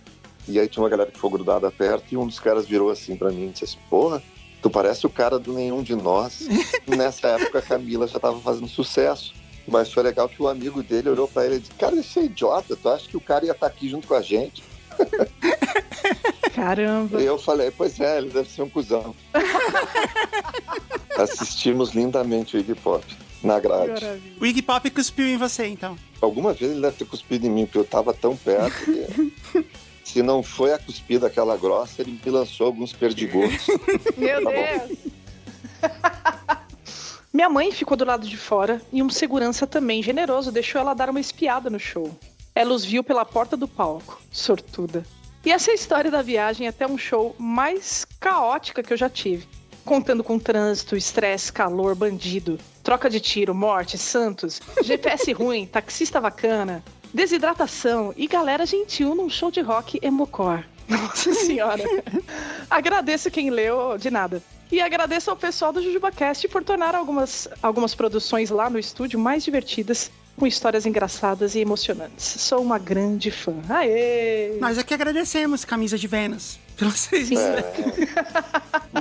e aí tinha uma galera que ficou grudada perto, e um dos caras virou assim para mim e disse assim, porra, tu parece o cara do Nenhum de Nós. Nessa época a Camila já estava fazendo sucesso, mas foi legal que o amigo dele olhou para ele e disse, cara, esse é idiota, tu acha que o cara ia estar aqui junto com a gente? Caramba. E eu falei, pois é, ele deve ser um cuzão. Assistimos lindamente o Iggy Pop na grade. O Iggy Pop cuspiu em você, então? Alguma vez ele deve ter cuspido em mim, porque eu tava tão perto que... Se não foi a cuspida aquela grossa, ele me lançou alguns perdigotos. Meu Deus! Minha mãe ficou do lado de fora e um segurança também generoso deixou ela dar uma espiada no show. Ela os viu pela porta do palco, sortuda. E essa é a história da viagem até um show mais caótica que eu já tive. Contando com trânsito, estresse, calor, bandido, troca de tiro, morte, santos, GPS ruim, taxista bacana, desidratação e galera gentil num show de rock emocore. Nossa senhora. Agradeço quem leu, de nada. E agradeço ao pessoal do JujubaCast por tornar algumas produções lá no estúdio mais divertidas, com histórias engraçadas e emocionantes. Sou uma grande fã. Aê! Nós aqui agradecemos, Camisa de Vênus, pelo serviço.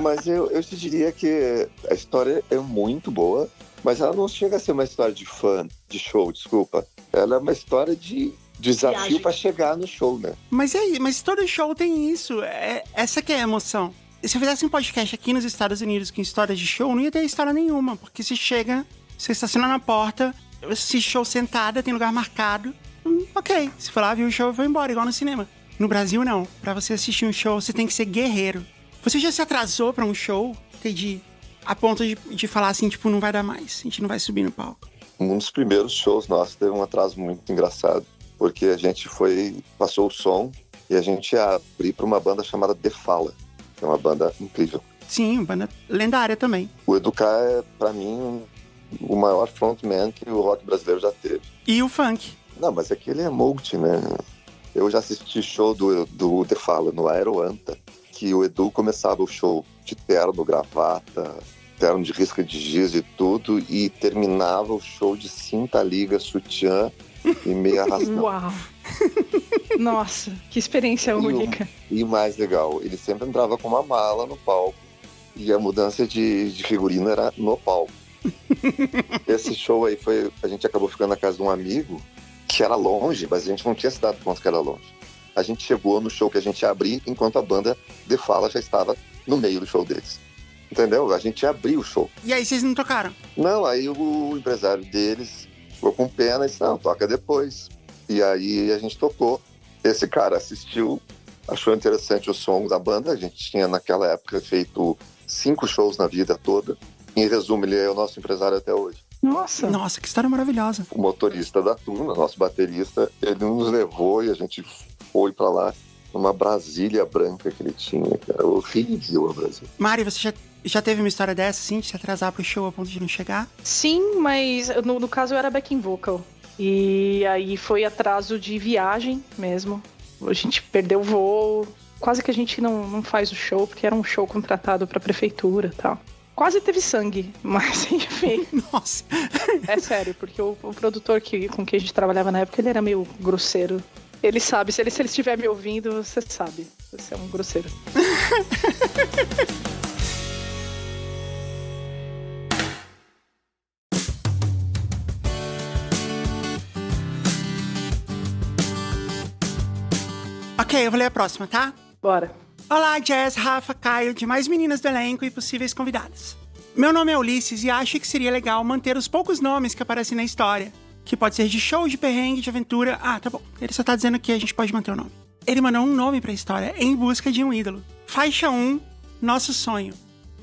Mas eu te diria que a história é muito boa, mas ela não chega a ser uma história de fã, de show, desculpa. Ela é uma história de desafio para chegar no show, né? Mas todo show tem isso. Essa que é a emoção. Se eu fizesse um podcast aqui nos Estados Unidos com histórias de show, não ia ter história nenhuma, porque você chega, você estaciona na porta, assiste show sentada, tem lugar marcado, ok. Se for lá, viu o show, foi embora, igual no cinema. No Brasil, não. Pra você assistir um show, você tem que ser guerreiro. Você já se atrasou pra um show, Teddy, a ponto de falar assim, tipo, não vai dar mais, a gente não vai subir no palco? Um dos primeiros shows nossos teve um atraso muito engraçado, porque a gente passou o som e a gente ia abrir pra uma banda chamada The Fala, que é uma banda incrível. Sim, uma banda lendária também. O Educar é, pra mim, o maior frontman que o rock brasileiro já teve. E o funk. Não, mas aqui ele é multi, né? Eu já assisti show do The Fala no Aeroanta, que o Edu começava o show de terno, gravata, terno de risca de giz e tudo, e terminava o show de cinta liga, sutiã e meia arrastão. Uau! Nossa, que experiência única. E mais legal, ele sempre entrava com uma mala no palco, e a mudança de figurino era no palco. Esse show aí a gente acabou ficando na casa de um amigo, que era longe, mas a gente não tinha se dado conta que era longe. A gente chegou no show que a gente ia abrir, enquanto a banda The Fala já estava no meio do show deles. Entendeu? A gente abriu o show. E aí vocês não tocaram? Não, aí o empresário deles ficou com pena e disse, não, toca depois. E aí a gente tocou. Esse cara assistiu, achou interessante o som da banda. A gente tinha naquela época feito 5 shows na vida toda. Em resumo, ele é o nosso empresário até hoje. Nossa, que história maravilhosa. O motorista da turma, nosso baterista, ele nos levou e a gente foi pra lá numa Brasília branca que ele tinha, cara. Horrível a Brasília. Mari, você já teve uma história dessa, assim, de se atrasar pro show a ponto de não chegar? Sim, mas no caso eu era backing vocal. E aí foi atraso de viagem mesmo. A gente perdeu o voo. Quase que a gente não faz o show, porque era um show contratado pra prefeitura e tal. Quase teve sangue, mas enfim. Nossa. É sério, porque o produtor com quem a gente trabalhava na época, ele era meio grosseiro. Ele sabe, se ele estiver me ouvindo, você sabe. Você é um grosseiro. Ok, eu vou ler a próxima, tá? Bora. Olá, Jazz, Rafa, Caio, demais meninas do elenco e possíveis convidadas. Meu nome é Ulisses e acho que seria legal manter os poucos nomes que aparecem na história. Que pode ser de show, de perrengue, de aventura. Ah, tá bom. Ele só tá dizendo que a gente pode manter o nome. Ele mandou um nome pra história, Em Busca de um Ídolo. Faixa 1, Nosso Sonho.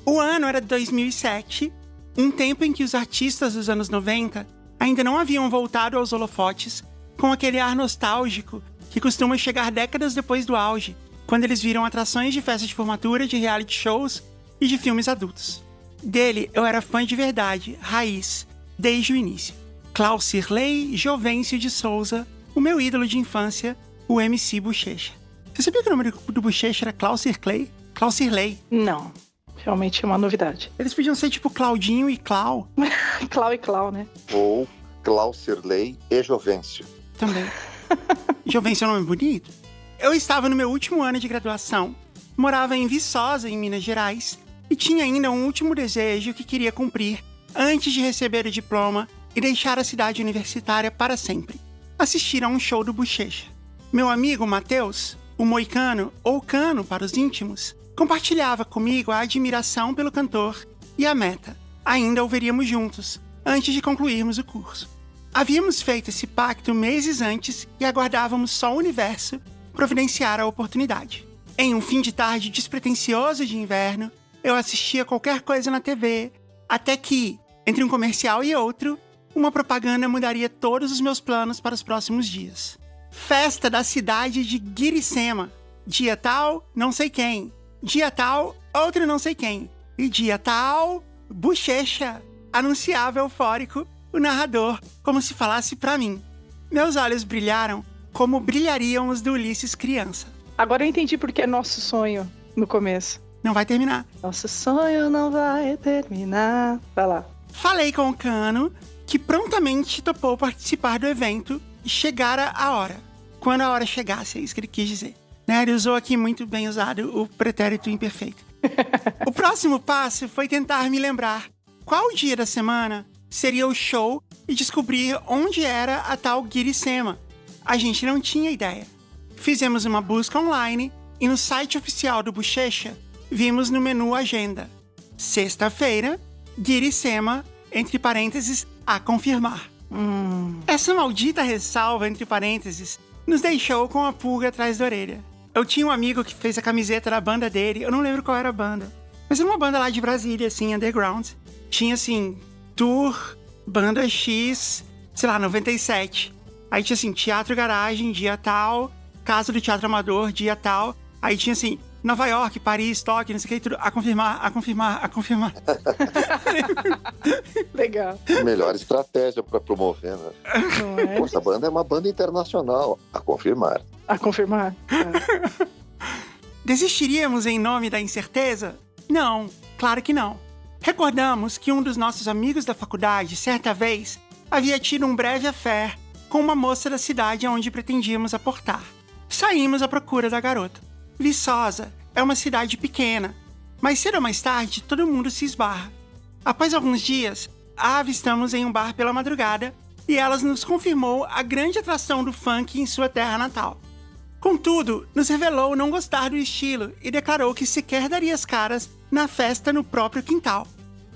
O ano era 2007, um tempo em que os artistas dos anos 90 ainda não haviam voltado aos holofotes com aquele ar nostálgico que costuma chegar décadas depois do auge, quando eles viram atrações de festa de formatura, de reality shows e de filmes adultos. Dele, eu era fã de verdade, raiz, desde o início. Klaus Sirley Jovencio de Souza, o meu ídolo de infância, o MC Bochecha. Você sabia que o nome do Bochecha era Klaus Sirley? Klaus Sirley. Não, realmente é uma novidade. Eles podiam ser tipo Claudinho e Clau. Clau e Clau, né? Ou Klaus Sirley e Jovencio. Também. Jovencio é um nome bonito. Eu estava no meu último ano de graduação, morava em Viçosa, em Minas Gerais, e tinha ainda um último desejo que queria cumprir antes de receber o diploma e deixar a cidade universitária para sempre. Assistir a um show do Bochecha. Meu amigo Matheus, o Moicano, ou Cano para os íntimos, compartilhava comigo a admiração pelo cantor e a meta. Ainda o veríamos juntos, antes de concluirmos o curso. Havíamos feito esse pacto meses antes e aguardávamos só o universo providenciar a oportunidade. Em um fim de tarde despretensioso de inverno, eu assistia qualquer coisa na TV, até que, entre um comercial e outro, uma propaganda mudaria todos os meus planos para os próximos dias. Festa da cidade de Guiricema. Dia tal, não sei quem. Dia tal, outro não sei quem. E dia tal, Bochecha. Anunciava eufórico o narrador, como se falasse pra mim. Meus olhos brilharam como brilhariam os do Ulisses criança. Agora eu entendi porque é nosso sonho no começo. Não vai terminar. Nosso sonho não vai terminar. Vai lá. Falei com o Cano, que prontamente topou participar do evento e chegara a hora. Quando a hora chegasse, é isso que ele quis dizer. Né? Ele usou aqui muito bem usado o pretérito imperfeito. O próximo passo foi tentar me lembrar qual dia da semana seria o show e descobrir onde era a tal Guiricema. A gente não tinha ideia. Fizemos uma busca online e no site oficial do Bochecha vimos no menu Agenda. Sexta-feira, Guiricema, entre parênteses, a confirmar. Essa maldita ressalva, entre parênteses, nos deixou com a pulga atrás da orelha. Eu tinha um amigo que fez a camiseta da banda dele, eu não lembro qual era a banda, mas era uma banda lá de Brasília, assim, underground. Tinha, assim, Tour, Banda X, sei lá, 97. Aí tinha, assim, Teatro Garagem, dia tal, Casa do Teatro Amador, dia tal. Aí tinha, assim, Nova York, Paris, Tóquio, não sei o que, tudo. A confirmar. Legal. Melhor estratégia pra promover, né? Não é? Pô, essa banda é uma banda internacional. A confirmar. A confirmar. Desistiríamos em nome da incerteza? Não, claro que não. Recordamos que um dos nossos amigos da faculdade, certa vez, havia tido um breve affair com uma moça da cidade onde pretendíamos aportar. Saímos à procura da garota. Viçosa é uma cidade pequena, mas cedo ou mais tarde todo mundo se esbarra. Após alguns dias, a avistamos em um bar pela madrugada e ela nos confirmou a grande atração do funk em sua terra natal. Contudo, nos revelou não gostar do estilo e declarou que sequer daria as caras na festa no próprio quintal.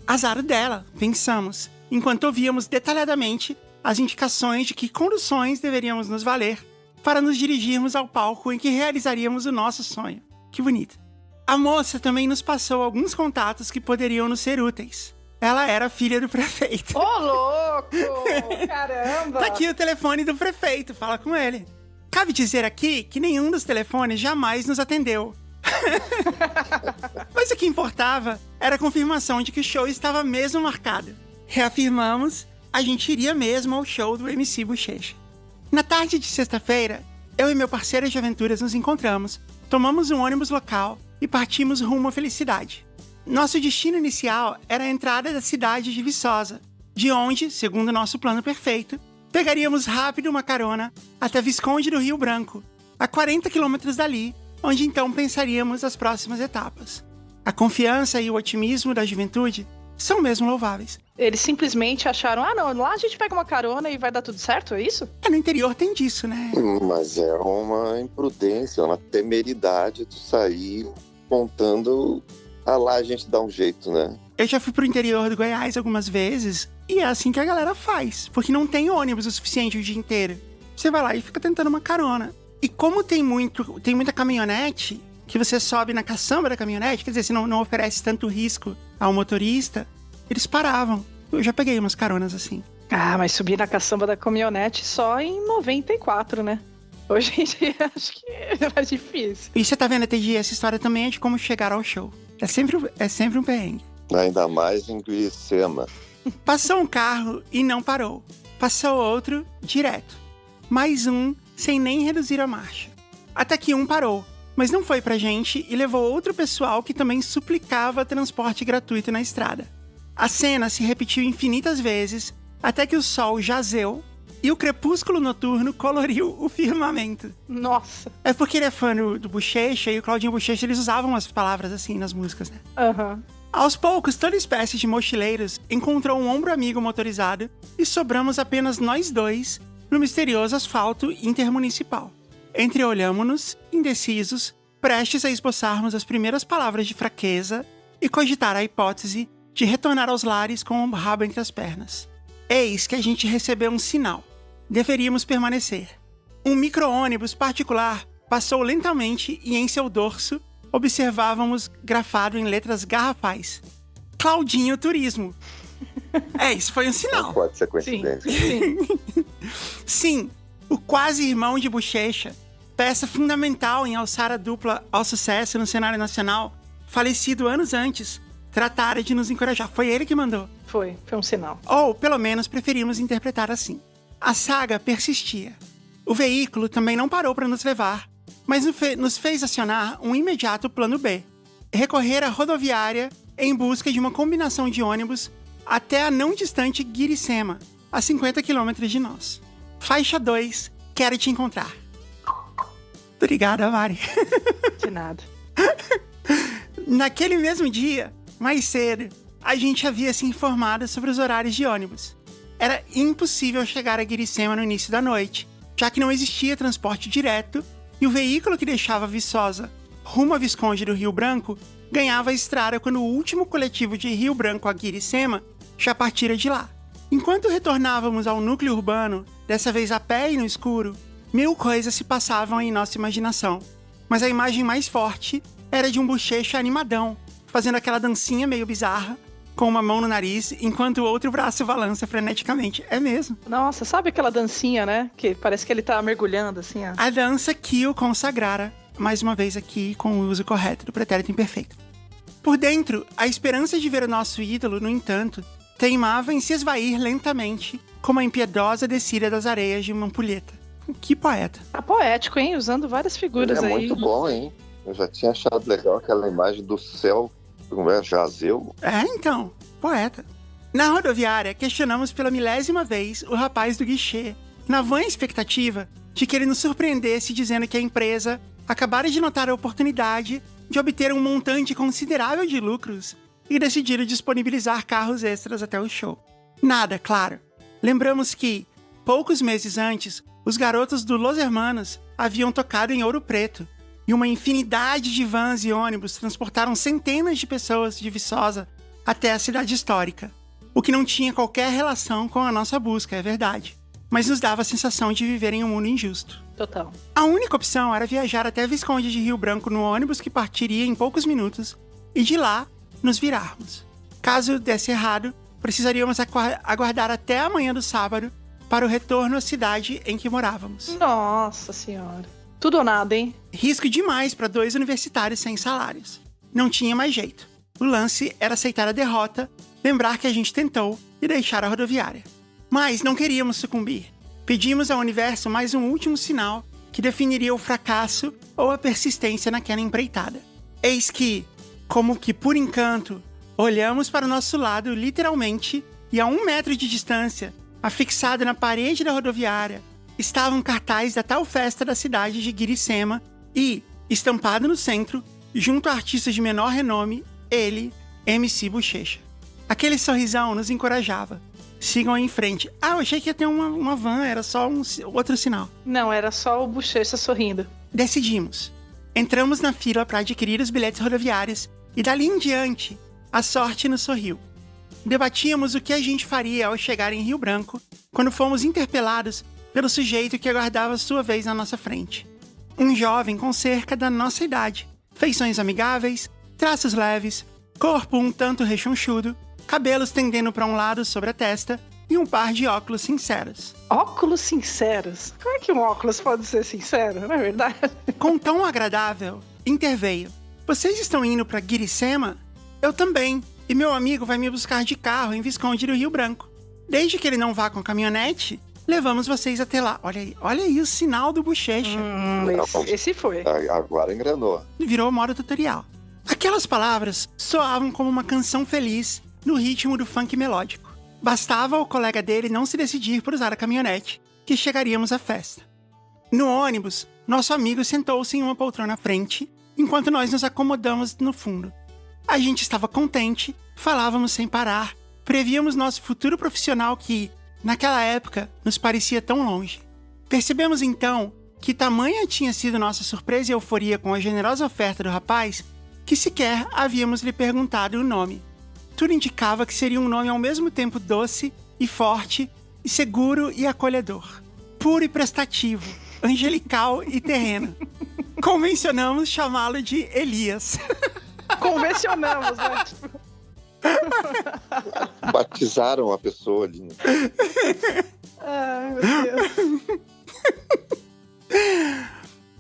Azar dela, pensamos, enquanto ouvíamos detalhadamente as indicações de que conduções deveríamos nos valer para nos dirigirmos ao palco em que realizaríamos o nosso sonho. Que bonito. A moça também nos passou alguns contatos que poderiam nos ser úteis. Ela era filha do prefeito. Ô, louco! Caramba! Tá aqui o telefone do prefeito, fala com ele. Cabe dizer aqui que nenhum dos telefones jamais nos atendeu. Mas o que importava era a confirmação de que o show estava mesmo marcado. Reafirmamos, a gente iria mesmo ao show do MC Bochecha. Na tarde de sexta-feira, eu e meu parceiro de aventuras nos encontramos, tomamos um ônibus local e partimos rumo à felicidade. Nosso destino inicial era a entrada da cidade de Viçosa, de onde, segundo nosso plano perfeito, pegaríamos rápido uma carona até Visconde do Rio Branco, a 40 quilômetros dali, onde então pensaríamos as próximas etapas. A confiança e o otimismo da juventude são mesmo louváveis. Eles simplesmente acharam, não, lá a gente pega uma carona e vai dar tudo certo, é isso? No interior tem disso, né? Mas é uma imprudência, uma temeridade de sair contando, lá a gente dá um jeito, né? Eu já fui pro interior do Goiás algumas vezes e é assim que a galera faz, porque não tem ônibus o suficiente o dia inteiro. Você vai lá e fica tentando uma carona. E como tem muita caminhonete, que você sobe na caçamba da caminhonete, quer dizer, você não oferece tanto risco ao motorista, eles paravam. Eu já peguei umas caronas assim. Mas subir na caçamba da caminhonete só em 94, né? Hoje em dia acho que é mais difícil. E você tá vendo, TG, essa história também é de como chegar ao show. É sempre um perrengue. Ainda mais em Guicema. Passou um carro e não parou. Passou outro direto. Mais um sem nem reduzir a marcha. Até que um parou, mas não foi pra gente e levou outro pessoal que também suplicava transporte gratuito na estrada. A cena se repetiu infinitas vezes até que o sol jazeu e o crepúsculo noturno coloriu o firmamento. Nossa! É porque ele é fã do Bochecha e o Claudinho Bochecha, eles usavam as palavras assim nas músicas, né? Aham. Aos poucos, toda espécie de mochileiros encontrou um ombro amigo motorizado e sobramos apenas nós dois no misterioso asfalto intermunicipal. Entreolhamo-nos, indecisos, prestes a esboçarmos as primeiras palavras de fraqueza e cogitar a hipótese de retornar aos lares com o rabo entre as pernas. Eis que a gente recebeu um sinal. Deveríamos permanecer. Um micro-ônibus particular passou lentamente e em seu dorso observávamos grafado em letras garrafais: Claudinho Turismo. Isso foi um sinal. Não pode ser coincidência. Sim. Sim, o quase irmão de Bochecha, peça fundamental em alçar a dupla ao sucesso no cenário nacional, falecido anos antes, tratara de nos encorajar. Foi ele que mandou. Foi um sinal. Ou, pelo menos, preferimos interpretar assim. A saga persistia. O veículo também não parou para nos levar, mas nos fez acionar um imediato plano B. Recorrer à rodoviária em busca de uma combinação de ônibus até a não distante Guiricema, a 50 quilômetros de nós. Faixa 2, quero te encontrar. Obrigada, Mari. De nada. Naquele mesmo dia, mais cedo, a gente havia se informado sobre os horários de ônibus. Era impossível chegar a Guiricema no início da noite, já que não existia transporte direto e o veículo que deixava Viçosa rumo a Visconde do Rio Branco ganhava a estrada quando o último coletivo de Rio Branco a Guiricema já partira de lá. Enquanto retornávamos ao núcleo urbano, dessa vez a pé e no escuro, mil coisas se passavam em nossa imaginação. Mas a imagem mais forte era de um Bochecha animadão, fazendo aquela dancinha meio bizarra, com uma mão no nariz, enquanto o outro braço balança freneticamente. É mesmo. Nossa, sabe aquela dancinha, né? Que parece que ele tá mergulhando, assim, ó. A dança que o consagrara, mais uma vez aqui com o uso correto do pretérito imperfeito. Por dentro, a esperança de ver o nosso ídolo, no entanto, teimava em se esvair lentamente, como a impiedosa descida das areias de uma ampulheta. Que poeta. Tá poético, hein? Usando várias figuras Ele é aí. muito bom, hein? Eu já tinha achado legal aquela imagem do céu Jazeu? Então, poeta. Na rodoviária, questionamos pela 1000ª vez o rapaz do guichê, na vã expectativa de que ele nos surpreendesse dizendo que a empresa acabara de notar a oportunidade de obter um montante considerável de lucros e decidiram disponibilizar carros extras até o show. Nada, claro. Lembramos que, poucos meses antes, os garotos do Los Hermanos haviam tocado em Ouro Preto, e uma infinidade de vans e ônibus transportaram centenas de pessoas de Viçosa até a cidade histórica, o que não tinha qualquer relação com a nossa busca, é verdade, mas nos dava a sensação de viver em um mundo injusto. Total. A única opção era viajar até Visconde de Rio Branco no ônibus que partiria em poucos minutos e de lá nos virarmos. Caso desse errado, precisaríamos aguardar até a manhã do sábado para o retorno à cidade em que morávamos. Nossa senhora. Tudo ou nada, hein? Risco demais para 2 universitários sem salários. Não tinha mais jeito. O lance era aceitar a derrota, lembrar que a gente tentou e deixar a rodoviária. Mas não queríamos sucumbir. Pedimos ao universo mais um último sinal que definiria o fracasso ou a persistência naquela empreitada. Eis que, como que por encanto, olhamos para o nosso lado literalmente e a 1 metro de distância, afixado na parede da rodoviária, estava um cartaz da tal festa da cidade de Guiricema e, estampado no centro, junto a artistas de menor renome, ele, MC Bochecha. Aquele sorrisão nos encorajava. Sigam em frente. Eu achei que ia ter uma van, era só outro sinal. Não, era só o Bochecha sorrindo. Decidimos. Entramos na fila para adquirir os bilhetes rodoviários e dali em diante, a sorte nos sorriu. Debatíamos o que a gente faria ao chegar em Rio Branco, quando fomos interpelados pelo sujeito que aguardava sua vez na nossa frente. Um jovem com cerca da nossa idade, feições amigáveis, traços leves, corpo um tanto rechonchudo, cabelos tendendo para um lado sobre a testa e um par de óculos sinceros. Óculos sinceros? Como é que um óculos pode ser sincero, não é verdade? Com tom agradável, interveio. Vocês estão indo para Guiricema? Eu também, e meu amigo vai me buscar de carro em Visconde do Rio Branco. Desde que ele não vá com caminhonete, levamos vocês até lá. Olha aí o sinal do Bochecha. Esse foi. Agora engrenou. Virou modo tutorial. Aquelas palavras soavam como uma canção feliz no ritmo do funk melódico. Bastava o colega dele não se decidir por usar a caminhonete, que chegaríamos à festa. No ônibus, nosso amigo sentou-se em uma poltrona à frente, enquanto nós nos acomodamos no fundo. A gente estava contente, falávamos sem parar, prevíamos nosso futuro profissional que, naquela época, nos parecia tão longe. Percebemos então que tamanha tinha sido nossa surpresa e euforia com a generosa oferta do rapaz, que sequer havíamos lhe perguntado o nome. Tudo indicava que seria um nome ao mesmo tempo doce e forte, e seguro e acolhedor. Puro e prestativo, angelical e terreno. Convencionamos chamá-lo de Elias. Convencionamos, né? Batizaram a pessoa ali. Ai, meu Deus.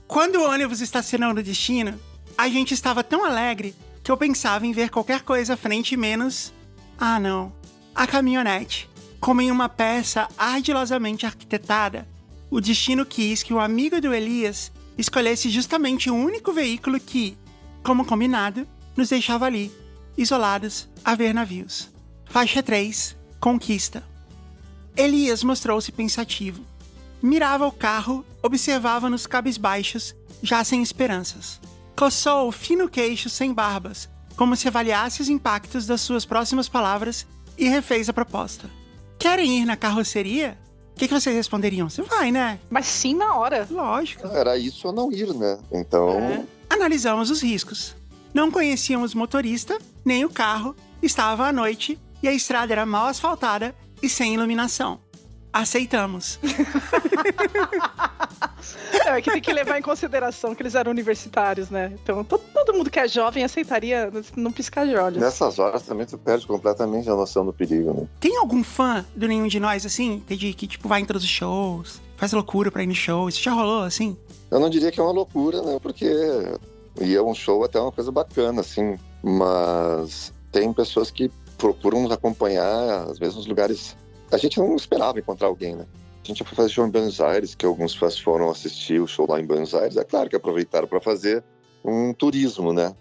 Quando o ônibus estacionou no destino, a gente estava tão alegre que eu pensava em ver qualquer coisa à frente menos... não. A caminhonete. Como em uma peça ardilosamente arquitetada, o destino quis que o amigo do Elias escolhesse justamente o único veículo que, como combinado, nos deixava ali, isolados, a ver navios. Faixa 3, Conquista. Elias mostrou-se pensativo. Mirava o carro, observava-nos cabisbaixos, já sem esperanças. Coçou o fino queixo sem barbas, como se avaliasse os impactos das suas próximas palavras, e refez a proposta. Querem ir na carroceria? O que vocês responderiam? Você vai, né? Mas sim na hora. Lógico. Era isso ou não ir, né? Então... Analisamos os riscos. Não conhecíamos o motorista, nem o carro, estava à noite e a estrada era mal asfaltada e sem iluminação. Aceitamos. É que tem que levar em consideração que eles eram universitários, né? Então todo mundo que é jovem aceitaria não piscar de olhos. Nessas horas também tu perde completamente a noção do perigo, né? Tem algum fã do Nenhum de Nós, assim? Que tipo, vai em todos os shows, faz loucura pra ir no show? Isso já rolou, assim? Eu não diria que é uma loucura, né? Porque ir a um show até é uma coisa bacana, assim. Mas tem pessoas que procuram nos acompanhar, às vezes, nos lugares... A gente não esperava encontrar alguém, né? A gente foi fazer show em Buenos Aires, que alguns fãs foram assistir o show lá em Buenos Aires. É claro que aproveitaram para fazer um turismo, né?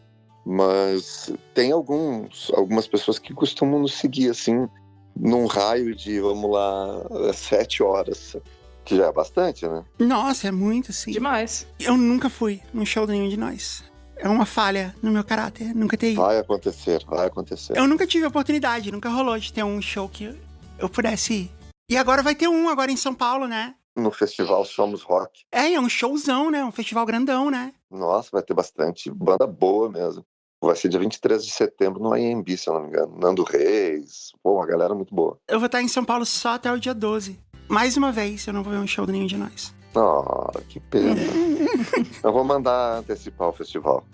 Mas tem algumas pessoas que costumam nos seguir, assim, num raio de, vamos lá, 7 horas. Que já é bastante, né? Nossa, é muito, sim. Demais. Eu nunca fui num show de nenhum de nós. É uma falha no meu caráter, nunca ter ido. Vai acontecer. Eu nunca tive a oportunidade, nunca rolou de ter um show que eu pudesse ir. E agora vai ter um agora em São Paulo, né? No festival Somos Rock. É um showzão, né? Um festival grandão, né? Nossa, vai ter bastante banda boa mesmo. Vai ser dia 23 de setembro no AMB, se eu não me engano. Nando Reis, uma galera muito boa. Eu vou estar em São Paulo só até o dia 12. Mais uma vez, eu não vou ver um show de nenhum de nós. Que pena. Eu vou mandar antecipar o festival.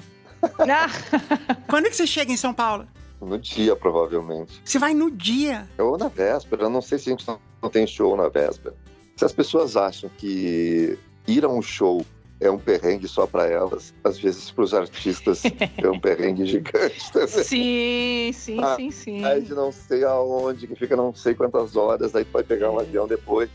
Quando que você chega em São Paulo? No dia, provavelmente. Você vai no dia? Ou na véspera. Eu não sei se a gente não tem show na véspera. Se as pessoas acham que ir a um show é um perrengue só para elas, às vezes para os artistas é um perrengue gigante também. Sim. Aí de não sei aonde, que fica não sei quantas horas, aí tu vai pegar um avião depois.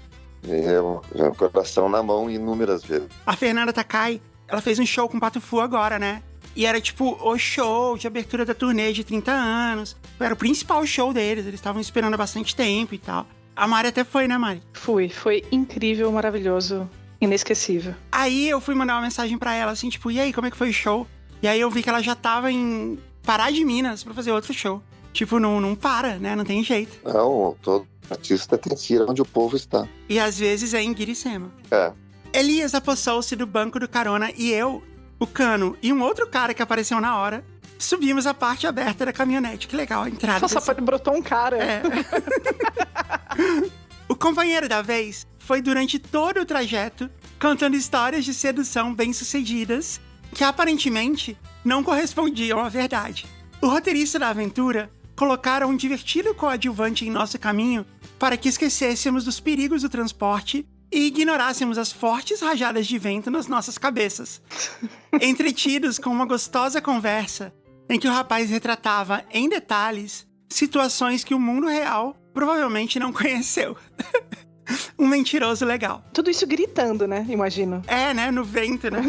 Já o coração na mão inúmeras vezes. A Fernanda Takai, ela fez um show com o Pato Fu agora, né? E era tipo o show de abertura da turnê de 30 anos. Era o principal show deles, eles estavam esperando há bastante tempo e tal. A Mari até foi, né, Mari? Foi incrível, maravilhoso, inesquecível. Aí eu fui mandar uma mensagem pra ela, assim, tipo, e aí, como é que foi o show? E aí eu vi que ela já tava em Pará de Minas pra fazer outro show. Tipo, não para, né? Não tem jeito. Não, todo artista tem que ir onde o povo está. E às vezes é em Guiricema. É. Elias apossou-se do banco do carona e eu, o Cano e um outro cara que apareceu na hora, subimos a parte aberta da caminhonete. Que legal, a entrada. Nossa, brotou um cara. É. O companheiro da vez foi durante todo o trajeto contando histórias de sedução bem-sucedidas que aparentemente não correspondiam à verdade. O roteirista da aventura colocara um divertido coadjuvante em nosso caminho para que esquecêssemos dos perigos do transporte e ignorássemos as fortes rajadas de vento nas nossas cabeças. Entretidos com uma gostosa conversa em que o rapaz retratava em detalhes situações que o mundo real provavelmente não conheceu. Um mentiroso legal. Tudo isso gritando, né? Imagino. É, né? No vento, né?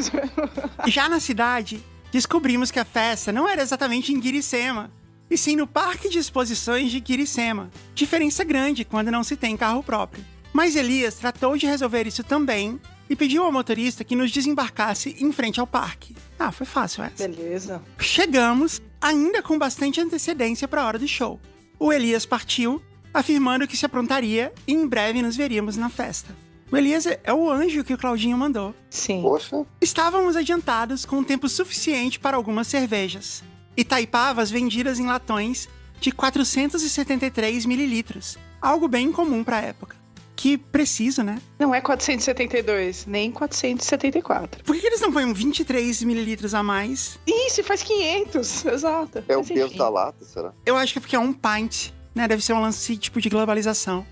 Já na cidade, descobrimos que a festa não era exatamente em Guiricema, e sim no Parque de Exposições de Guiricema. Diferença grande quando não se tem carro próprio. Mas Elias tratou de resolver isso também e pediu ao motorista que nos desembarcasse em frente ao parque. Foi fácil essa. Beleza. Chegamos, ainda com bastante antecedência para a hora do show. O Elias partiu, afirmando que se aprontaria e em breve nos veríamos na festa. O Elias é o anjo que o Claudinho mandou. Sim. Poxa. Estávamos adiantados com tempo suficiente para algumas cervejas. Itaipavas vendidas em latões de 473 mililitros. Algo bem incomum para a época. Que preciso, né? Não é 472, nem 474. Por que eles não põem 23 mililitros a mais? Isso, faz 500, exato. É o peso da lata, será? Eu acho que é porque é um pint, né? Deve ser um lance tipo de globalização.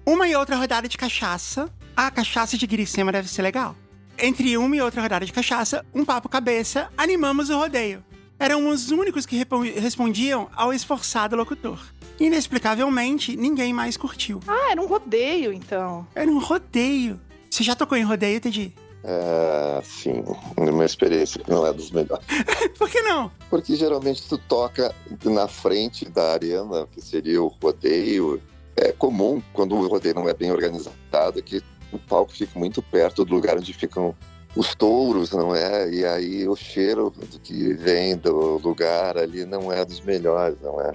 Uma e outra rodada de cachaça. A cachaça de Guiricema deve ser legal. Entre uma e outra rodada de cachaça, um papo cabeça, animamos o rodeio. Eram os únicos que respondiam ao esforçado locutor. Inexplicavelmente, ninguém mais curtiu. Era um rodeio, então. Era um rodeio. Você já tocou em rodeio, Teddy? Sim. Uma experiência que não é das melhores. Por que não? Porque geralmente tu toca na frente da arena, que seria o rodeio. É comum, quando o rodeio não é bem organizado, que o palco fica muito perto do lugar onde ficam os touros, não é? E aí o cheiro do que vem do lugar ali não é dos melhores, não é?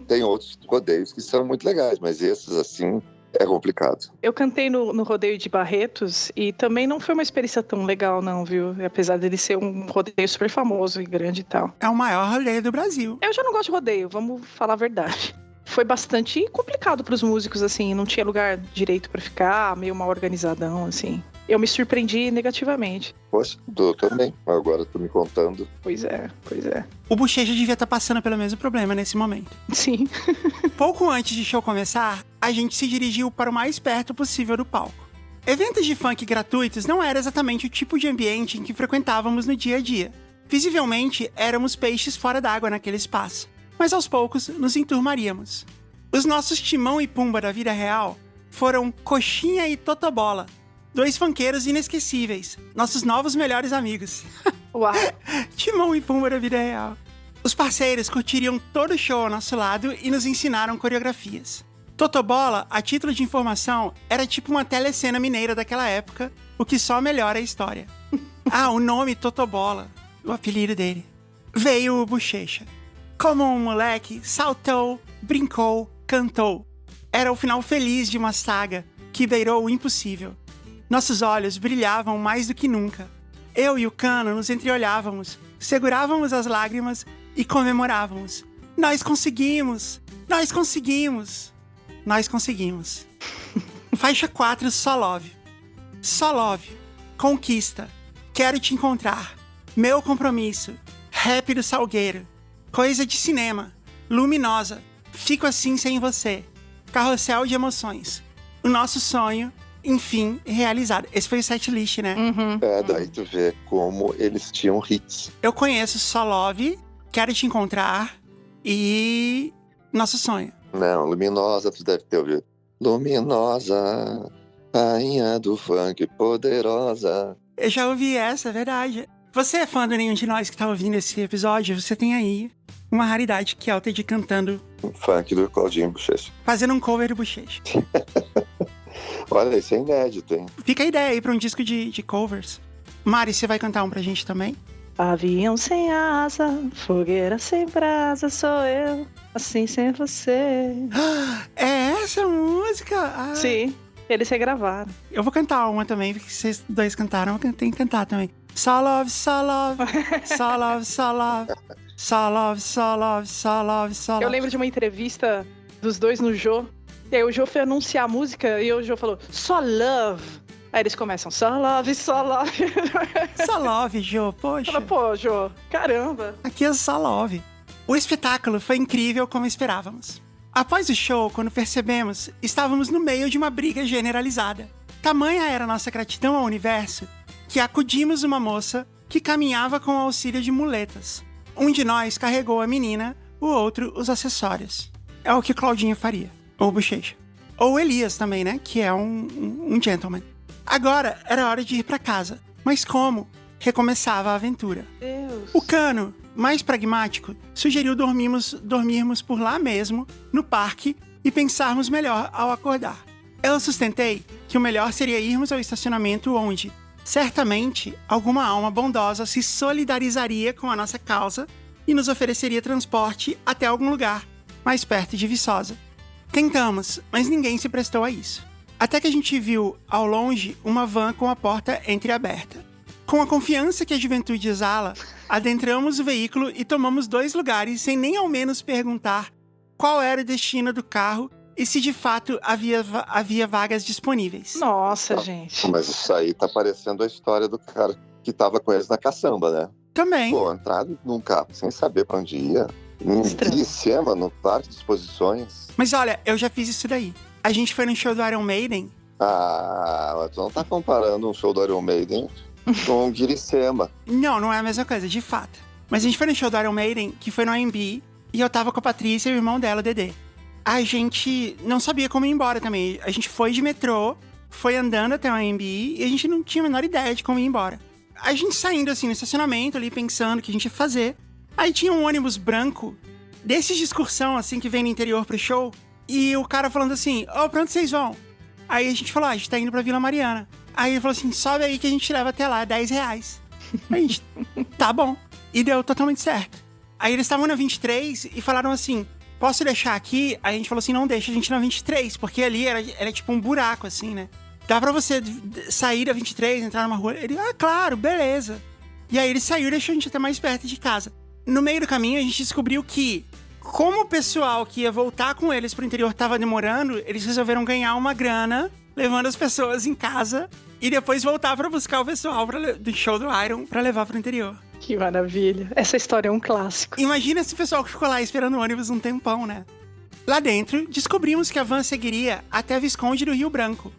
Tem outros rodeios que são muito legais, mas esses, assim, é complicado. Eu cantei no rodeio de Barretos e também não foi uma experiência tão legal, não, viu? Apesar dele ser um rodeio super famoso e grande e tal. É o maior rodeio do Brasil. Eu já não gosto de rodeio, vamos falar a verdade. Foi bastante complicado pros músicos, assim, não tinha lugar direito pra ficar, meio mal organizadão, assim. Eu me surpreendi negativamente. Poxa, eu também. Agora tô me contando. Pois é. O Bochecha devia estar passando pelo mesmo problema nesse momento. Sim. Pouco antes de show começar, a gente se dirigiu para o mais perto possível do palco. Eventos de funk gratuitos não era exatamente o tipo de ambiente em que frequentávamos no dia a dia. Visivelmente, éramos peixes fora d'água naquele espaço. Mas aos poucos, nos enturmaríamos. Os nossos Timão e Pumba da vida real foram Coxinha e Totobola. 2 funkeiros inesquecíveis, nossos novos melhores amigos. Uau! Timão e Pumba da vida real. Os parceiros curtiriam todo o show ao nosso lado e nos ensinaram coreografias. Totobola, a título de informação, era tipo uma telecena mineira daquela época, o que só melhora a história. O nome Totobola, o apelido dele. Veio o Bochecha. Como um moleque, saltou, brincou, cantou. Era o final feliz de uma saga que beirou o impossível. Nossos olhos brilhavam mais do que nunca. Eu e o Cano nos entreolhávamos, segurávamos as lágrimas e comemorávamos. Nós conseguimos! Nós conseguimos! Nós conseguimos. Faixa 4, Só Love. Só Love. Conquista. Quero te encontrar. Meu compromisso. Rap do Salgueiro. Coisa de cinema. Luminosa. Fico assim sem você. Carrossel de emoções. O nosso sonho, enfim, realizado. Esse foi o setlist, né? Uhum. Daí tu vê como eles tinham hits. Eu conheço Só Love, Quero te encontrar e Nosso Sonho. Não, Luminosa tu deve ter ouvido. Luminosa, rainha do funk, poderosa. Eu já ouvi essa, é verdade. Você é fã do Nenhum de Nós que tá ouvindo esse episódio? Você tem aí uma raridade que é o Teddy cantando. Funk do Claudinho Bochecha. Fazendo um cover do Bochecha. Olha, isso é inédito, hein? Fica a ideia aí pra um disco de covers. Mari, você vai cantar um pra gente também? Avião sem asa, fogueira sem brasa, sou eu, assim sem você. É essa música? Sim, eles regravaram. Eu vou cantar uma também, porque vocês dois cantaram, eu tenho que cantar também. Só love, só love, só love, só love, só love, só love, só love, só love. Eu lembro de uma entrevista dos dois no Jô, e aí o Jô foi anunciar a música e o Jô falou, só love. Aí eles começam, só love, só love. Só love, Jô, poxa. Pô, Jô, caramba. Aqui é só love. O espetáculo foi incrível como esperávamos. Após o show, quando percebemos, estávamos no meio de uma briga generalizada. Tamanha era nossa gratidão ao universo que acudimos uma moça que caminhava com o auxílio de muletas. Um de nós carregou a menina, o outro os acessórios. É o que Claudinho faria. Ou Bochecha. Ou Elias também, né? Que é um gentleman. Agora era hora de ir pra casa. Mas como? Recomeçava a aventura. Deus. O Cano, mais pragmático, sugeriu dormirmos por lá mesmo, no parque, e pensarmos melhor ao acordar. Eu sustentei que o melhor seria irmos ao estacionamento onde, certamente, alguma alma bondosa se solidarizaria com a nossa causa e nos ofereceria transporte até algum lugar mais perto de Viçosa. Tentamos, mas ninguém se prestou a isso. Até que a gente viu, ao longe, uma van com a porta entreaberta. Com a confiança que a juventude exala, adentramos o veículo e tomamos 2 lugares sem nem ao menos perguntar qual era o destino do carro e se de fato havia vagas disponíveis. Nossa, gente. Mas isso aí tá parecendo a história do cara que tava com eles na caçamba, né? Também. Pô, entrar num carro sem saber pra onde ia. Estranho. Em cima, no parque de exposições. Mas olha, eu já fiz isso daí. A gente foi no show do Iron Maiden. Mas tu não tá comparando um show do Iron Maiden com o Guiricema. Não é a mesma coisa, de fato. Mas a gente foi no show do Iron Maiden, que foi no AMB, e eu tava com a Patrícia e o irmão dela, o Dedê. A gente não sabia como ir embora também. A gente foi de metrô, foi andando até o AMB, e a gente não tinha a menor ideia de como ir embora. A gente saindo assim no estacionamento ali, pensando o que a gente ia fazer. Aí tinha um ônibus branco, desses de excursão assim, que vem no interior pro show. E o cara falando assim, pra onde vocês vão? Aí a gente falou, a gente tá indo pra Vila Mariana. Aí ele falou assim, sobe aí que a gente te leva até lá, R$10. Aí a gente, tá bom. E deu totalmente certo. Aí eles estavam na 23 e falaram assim, posso deixar aqui? Aí a gente falou assim, não, deixa a gente na 23, porque ali era tipo um buraco assim, né? Dá pra você sair da 23, entrar numa rua? Ele, claro, beleza. E aí ele saiu e deixou a gente até mais perto de casa. No meio do caminho a gente descobriu que, como o pessoal que ia voltar com eles pro interior tava demorando, eles resolveram ganhar uma grana, levando as pessoas em casa e depois voltar pra buscar o pessoal do show do Iron pra levar pro interior. Que maravilha. Essa história é um clássico. Imagina esse pessoal que ficou lá esperando o ônibus um tempão, né? Lá dentro, descobrimos que a van seguiria até Visconde do Rio Branco.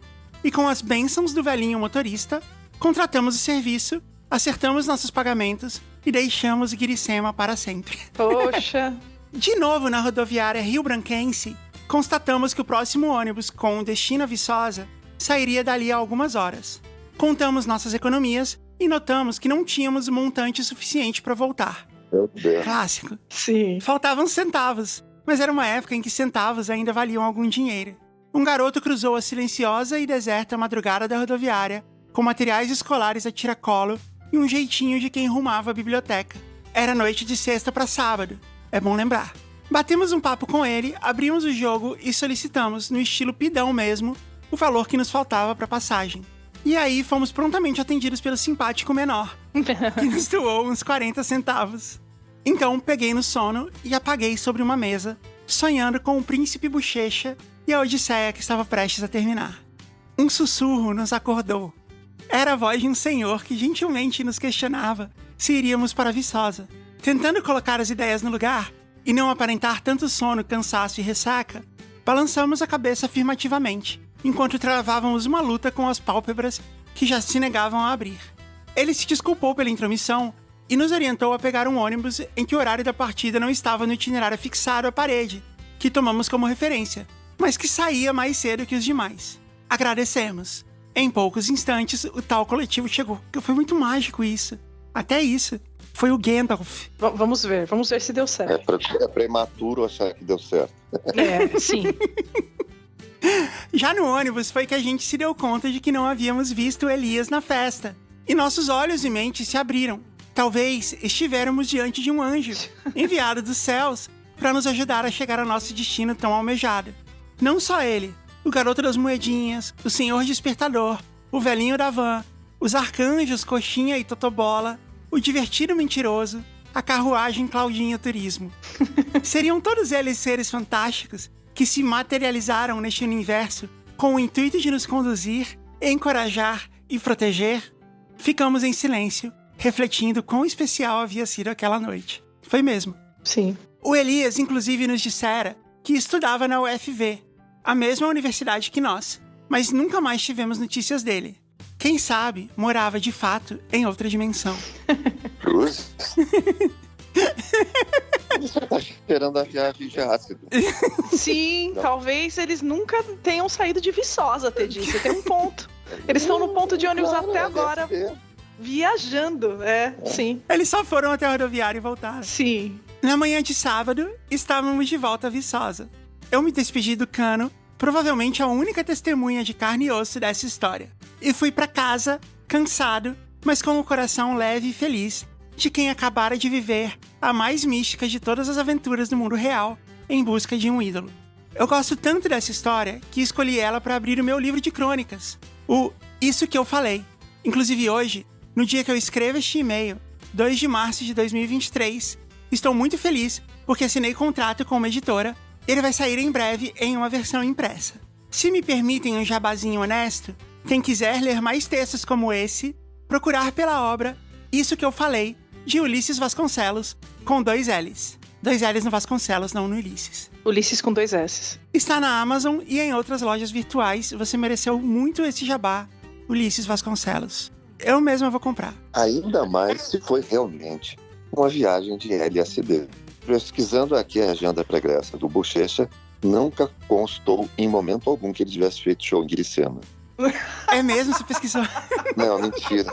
E com as bênçãos do velhinho motorista, contratamos o serviço, acertamos nossos pagamentos e deixamos Guiricema para sempre. Poxa. De novo na rodoviária rio-branquense, constatamos que o próximo ônibus com destino a Viçosa sairia dali a algumas horas. Contamos nossas economias e notamos que não tínhamos montante suficiente para voltar. Meu Deus. Clássico. Sim. Faltavam centavos, mas era uma época em que centavos ainda valiam algum dinheiro. Um garoto cruzou a silenciosa e deserta madrugada da rodoviária, com materiais escolares a tiracolo e um jeitinho de quem rumava à biblioteca. Era noite de sexta para sábado, é bom lembrar. Batemos um papo com ele, abrimos o jogo e solicitamos, no estilo pidão mesmo, o valor que nos faltava para passagem. E aí fomos prontamente atendidos pelo simpático menor, que nos doou uns 40 centavos. Então peguei no sono e apaguei sobre uma mesa, sonhando com o príncipe Bochecha e a odisseia que estava prestes a terminar. Um sussurro nos acordou. Era a voz de um senhor que gentilmente nos questionava se iríamos para Viçosa. Tentando colocar as ideias no lugar e não aparentar tanto sono, cansaço e ressaca, balançamos a cabeça afirmativamente, enquanto travávamos uma luta com as pálpebras que já se negavam a abrir. Ele se desculpou pela intromissão e nos orientou a pegar um ônibus em que o horário da partida não estava no itinerário fixado à parede, que tomamos como referência, mas que saía mais cedo que os demais. Agradecemos. Em poucos instantes, o tal coletivo chegou. Foi muito mágico isso. Até isso. Foi o Gandalf. Vamos ver se deu certo. É prematuro achar que deu certo. Sim. Já no ônibus foi que a gente se deu conta de que não havíamos visto Elias na festa. E nossos olhos e mentes se abriram. Talvez estivéssemos diante de um anjo, enviado dos céus, para nos ajudar a chegar ao nosso destino tão almejado. Não só ele, o garoto das moedinhas, o senhor despertador, o velhinho da van, os arcanjos Coxinha e Totobola, o divertido mentiroso, a carruagem Claudinha Turismo. Seriam todos eles seres fantásticos que se materializaram neste universo com o intuito de nos conduzir, encorajar e proteger? Ficamos em silêncio, refletindo quão especial havia sido aquela noite. Foi mesmo. Sim. O Elias, inclusive, nos dissera que estudava na UFV, a mesma universidade que nós, mas nunca mais tivemos notícias dele. Quem sabe morava, de fato, em outra dimensão. Cruz? Você tá esperando a viagem de ácido. Sim, talvez eles nunca tenham saído de Viçosa, Teddy. Você tem um ponto. Eles estão no ponto de ônibus até agora, viajando, sim. Eles só foram até a rodoviária e voltaram. Sim. Na manhã de sábado, estávamos de volta a Viçosa. Eu me despedi do Cano, provavelmente a única testemunha de carne e osso dessa história. E fui pra casa, cansado, mas com o coração leve e feliz, de quem acabara de viver a mais mística de todas as aventuras do mundo real, em busca de um ídolo. Eu gosto tanto dessa história que escolhi ela para abrir o meu livro de crônicas, o Isso Que Eu Falei. Inclusive hoje, no dia que eu escrevo este e-mail, 2 de março de 2023, estou muito feliz porque assinei contrato com uma editora e ele vai sair em breve em uma versão impressa. Se me permitem um jabazinho honesto, quem quiser ler mais textos como esse, procurar pela obra Isso Que Eu Falei, de Ulisses Vasconcelos, com 2 L's. 2 L's no Vasconcelos, não no Ulisses. Ulisses com 2 S's. Está na Amazon e em outras lojas virtuais. Você mereceu muito esse jabá, Ulisses Vasconcelos. Eu mesma vou comprar. Ainda mais se foi realmente uma viagem de LSD. Pesquisando aqui a agenda pregressa do Bochecha, nunca constou em momento algum que ele tivesse feito show em Iricema. É mesmo? Você pesquisou? Não, mentira.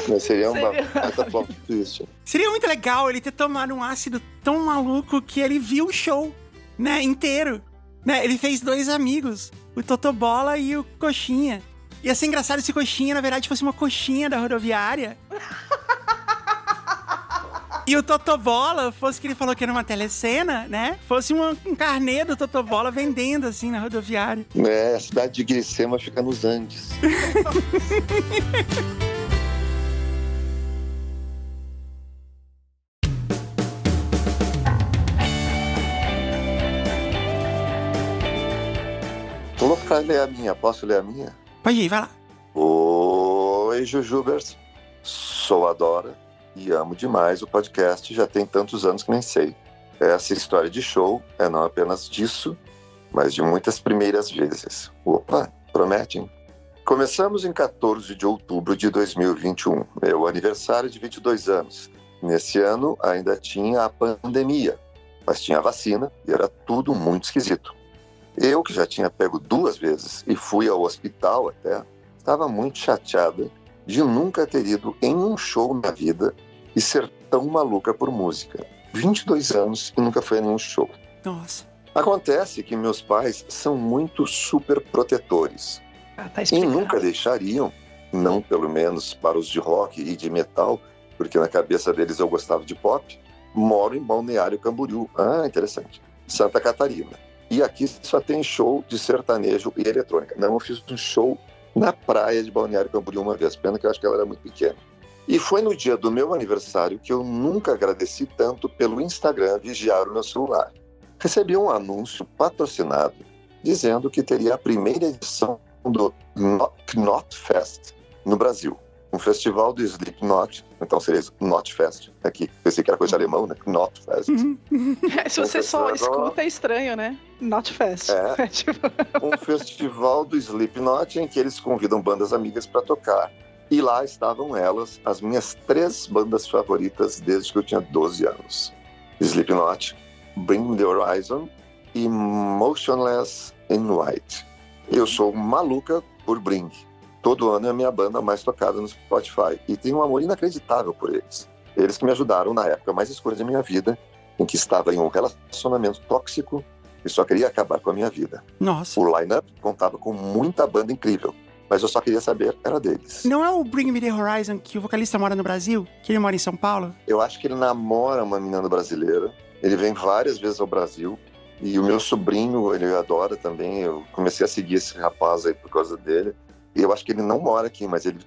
Mas seria uma baita plot twist. Seria muito legal ele ter tomado um ácido tão maluco que ele viu o show, né, inteiro. Né? Ele fez 2 amigos, o Totobola e o Coxinha. Ia ser engraçado se Coxinha, na verdade, fosse uma coxinha da rodoviária. E o Totobola, fosse que ele falou que era uma telecena, né? Fosse um carnê do Totobola vendendo, assim, na rodoviária. A cidade de Iricema fica nos Andes. Tô louco pra ler a minha. Posso ler a minha? Pode ir, vai lá. Oi, Jujubers. Sou a Dora e amo demais o podcast. Já tem tantos anos que nem sei. Essa história de show é não apenas disso, mas de muitas primeiras vezes. Opa, promete, hein? Começamos em 14 de outubro de 2021, meu aniversário de 22 anos. Nesse ano ainda tinha a pandemia, mas tinha a vacina e era tudo muito esquisito. Eu, que já tinha pego 2 vezes e fui ao hospital até, estava muito chateada de nunca ter ido em um show na vida e ser tão maluca por música. 22 anos e nunca foi a nenhum show. Nossa. Acontece que meus pais são muito super protetores. Tá E nunca deixariam, não pelo menos para os de rock e de metal, porque na cabeça deles eu gostava de pop, moro em Balneário Camboriú. Ah, interessante. Santa Catarina. E aqui só tem show de sertanejo e eletrônica. Não, eu fiz um show na praia de Balneário Camboriú uma vez. Pena que eu acho que ela era muito pequena. E foi no dia do meu aniversário que eu nunca agradeci tanto pelo Instagram vigiar o meu celular. Recebi um anúncio patrocinado dizendo que teria a primeira edição do Knotfest no Brasil. Um festival do Slipknot, então seria Knotfest aqui. Pensei que era coisa de alemão, né? Knotfest. Se você só escuta, é estranho, né? Knotfest. É, um festival do Slipknot em que eles convidam bandas amigas para tocar. E lá estavam elas, as minhas 3 bandas favoritas desde que eu tinha 12 anos. Slipknot, Bring Me The Horizon e Motionless in White. Eu sou maluca por Bring. Todo ano é a minha banda mais tocada no Spotify. E tenho um amor inacreditável por eles. Eles que me ajudaram na época mais escura da minha vida, em que estava em um relacionamento tóxico e só queria acabar com a minha vida. Nossa. O line-up contava com muita banda incrível, mas eu só queria saber, era deles. Não é o Bring Me The Horizon que o vocalista mora no Brasil? Que ele mora em São Paulo? Eu acho que ele namora uma menina brasileira. Ele vem várias vezes ao Brasil. E o meu sobrinho, ele adora também. Eu comecei a seguir esse rapaz aí por causa dele. E eu acho que ele não mora aqui, mas ele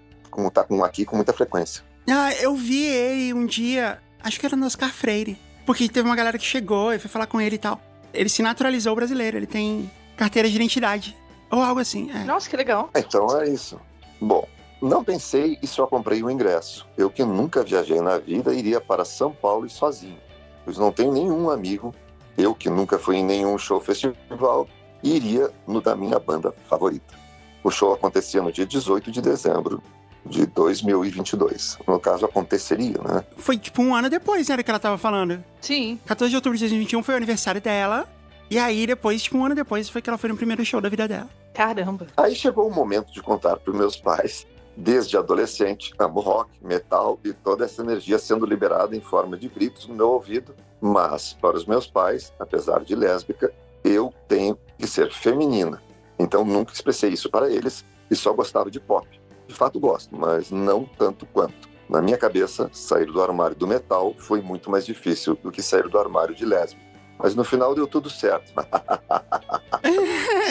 tá aqui com muita frequência. Ah, eu vi ele um dia, acho que era no Oscar Freire. Porque teve uma galera que chegou e foi falar com ele e tal. Ele se naturalizou brasileiro, ele tem carteira de identidade. Ou algo assim. É. Nossa, que legal. Então é isso. Bom, não pensei e só comprei o ingresso. Eu que nunca viajei na vida, iria para São Paulo e sozinho. Pois não tenho nenhum amigo. Eu que nunca fui em nenhum show festival, iria no da minha banda favorita. O show acontecia no dia 18 de dezembro de 2022. No caso, aconteceria, né? Foi tipo um ano depois, né, que ela tava falando. Sim. 14 de outubro de 2021 foi o aniversário dela. E aí, depois, tipo um ano depois, foi que ela foi no primeiro show da vida dela. Caramba. Aí chegou o momento de contar para os meus pais. Desde adolescente, amo rock, metal e toda essa energia sendo liberada em forma de gritos no meu ouvido. Mas, para os meus pais, apesar de lésbica, eu tenho que ser feminina. Então, nunca expressei isso para eles e só gostava de pop. De fato, gosto, mas não tanto quanto. Na minha cabeça, sair do armário do metal foi muito mais difícil do que sair do armário de lésbica. Mas no final deu tudo certo.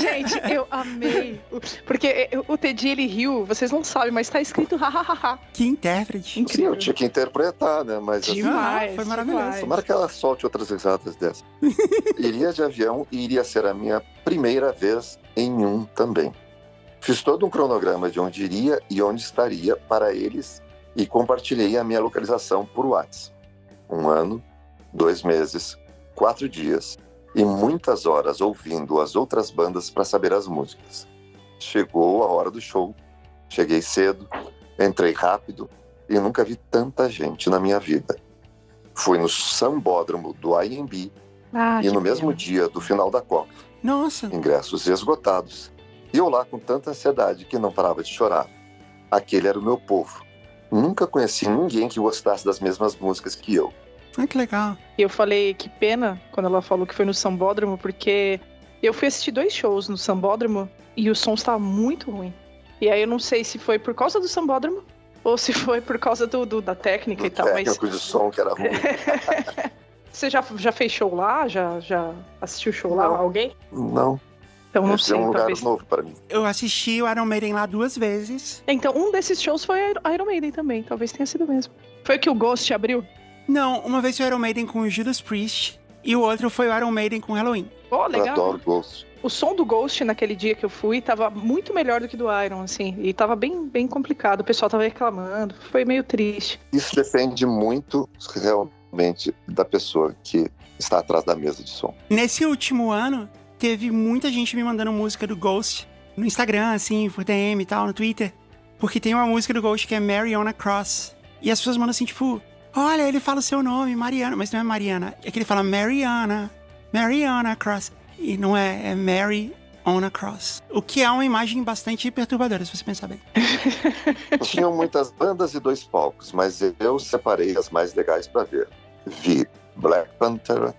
Gente, eu amei. Porque o Teddy, ele riu, vocês não sabem, mas tá escrito hahaha. Que intérprete. Sim, eu tinha que interpretar, né? Mas demais, foi maravilhoso. demais. Tomara que ela solte outras risadas dessas. Iria de avião e iria ser a minha primeira vez em um também. Fiz todo um cronograma de onde iria e onde estaria para eles e compartilhei a minha localização por WhatsApp. 1 ano, 2 meses, 4 dias e muitas horas ouvindo as outras bandas para saber as músicas. Chegou a hora do show, cheguei cedo, entrei rápido e nunca vi tanta gente na minha vida. Fui no Sambódromo do IMB e no mesmo dia do final da Copa. Nossa. Ingressos esgotados. E eu lá com tanta ansiedade que não parava de chorar. Aquele era o meu povo. Nunca conheci ninguém que gostasse das mesmas músicas que eu. Ah, que legal. E eu falei que pena quando ela falou que foi no Sambódromo, porque eu fui assistir 2 shows no Sambódromo e o som estava muito ruim. E aí eu não sei se foi por causa do Sambódromo ou se foi por causa da técnica e tal. Técnico de som que era ruim. Você já fez show lá? Já assistiu show lá? Alguém? Não. Então não Esse sei, é um lugar talvez. novo para mim. Eu assisti o Iron Maiden lá 2 vezes. Então um desses shows foi Iron Maiden também. Talvez tenha sido mesmo. Foi que o Ghost abriu? Não, uma vez foi o Iron Maiden com o Judas Priest e o outro foi o Iron Maiden com Halloween. Oh, legal. Eu adoro Ghost. O som do Ghost naquele dia que eu fui tava muito melhor do que do Iron, assim. E tava bem complicado. O pessoal tava reclamando. Foi meio triste. Isso depende muito, realmente, da pessoa que está atrás da mesa de som. Nesse último ano, teve muita gente me mandando música do Ghost no Instagram, assim, por DM e tal, no Twitter. Porque tem uma música do Ghost que é Mariana Cross. E as pessoas mandam assim, tipo... Olha, ele fala o seu nome, Mariana. Mas não é Mariana. É que ele fala Mariana Cross. E não é Mary on a Cross. O que é uma imagem bastante perturbadora, se você pensar bem. Tinham muitas bandas e 2 palcos, mas eu separei as mais legais para ver. Vi Black Panther,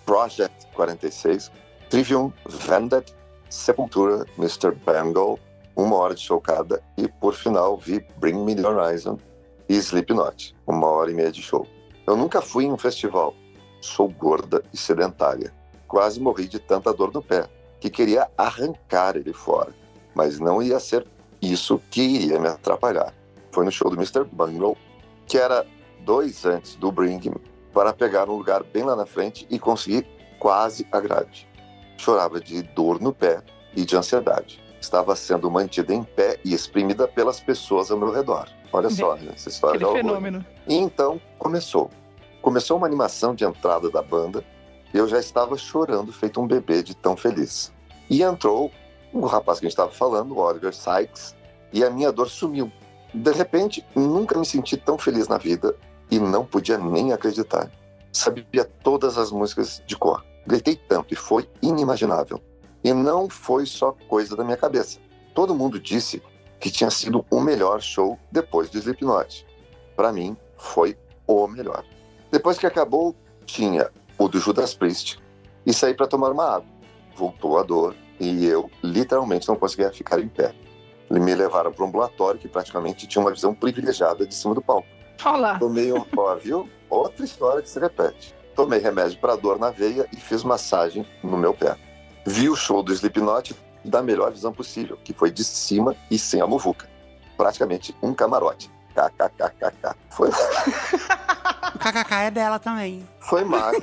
Project 46, Trivium, Vendetta, Sepultura, Mr. Bangle, 1 hora de show cada, e por final vi Bring Me The Horizon e Slipknot, 1h30 de show. Eu nunca fui em um festival. Sou gorda e sedentária. Quase morri de tanta dor no pé, que queria arrancar ele fora. Mas não ia ser isso que iria me atrapalhar. Foi no show do Mr. Bungle, que era 2 antes do Bring Me, para pegar um lugar bem lá na frente e conseguir quase a grade. Chorava de dor no pé e de ansiedade. Estava sendo mantida em pé e exprimida pelas pessoas ao meu redor. Olha só, né? Essa história de fenômeno. E então começou. Começou uma animação de entrada da banda e eu já estava chorando feito um bebê de tão feliz. E entrou o rapaz que a gente estava falando, o Oliver Sykes, e a minha dor sumiu. De repente, nunca me senti tão feliz na vida e não podia nem acreditar. Sabia todas as músicas de cor. Gritei tanto e foi inimaginável. E não foi só coisa da minha cabeça. Todo mundo disse que tinha sido o melhor show depois do Slipknot. Para mim, foi o melhor. Depois que acabou, tinha o do Judas Priest e saí para tomar uma água. Voltou a dor e eu literalmente não conseguia ficar em pé. Me levaram para um ambulatório que praticamente tinha uma visão privilegiada de cima do palco. Olá. Tomei viu? Outra história que se repete. Tomei remédio para dor na veia e fiz massagem no meu pé. Vi o show do Slipknot da melhor visão possível, que foi de cima e sem a muvuca. Praticamente um camarote. KKKKK. Foi... O KKK é dela também. Foi magro.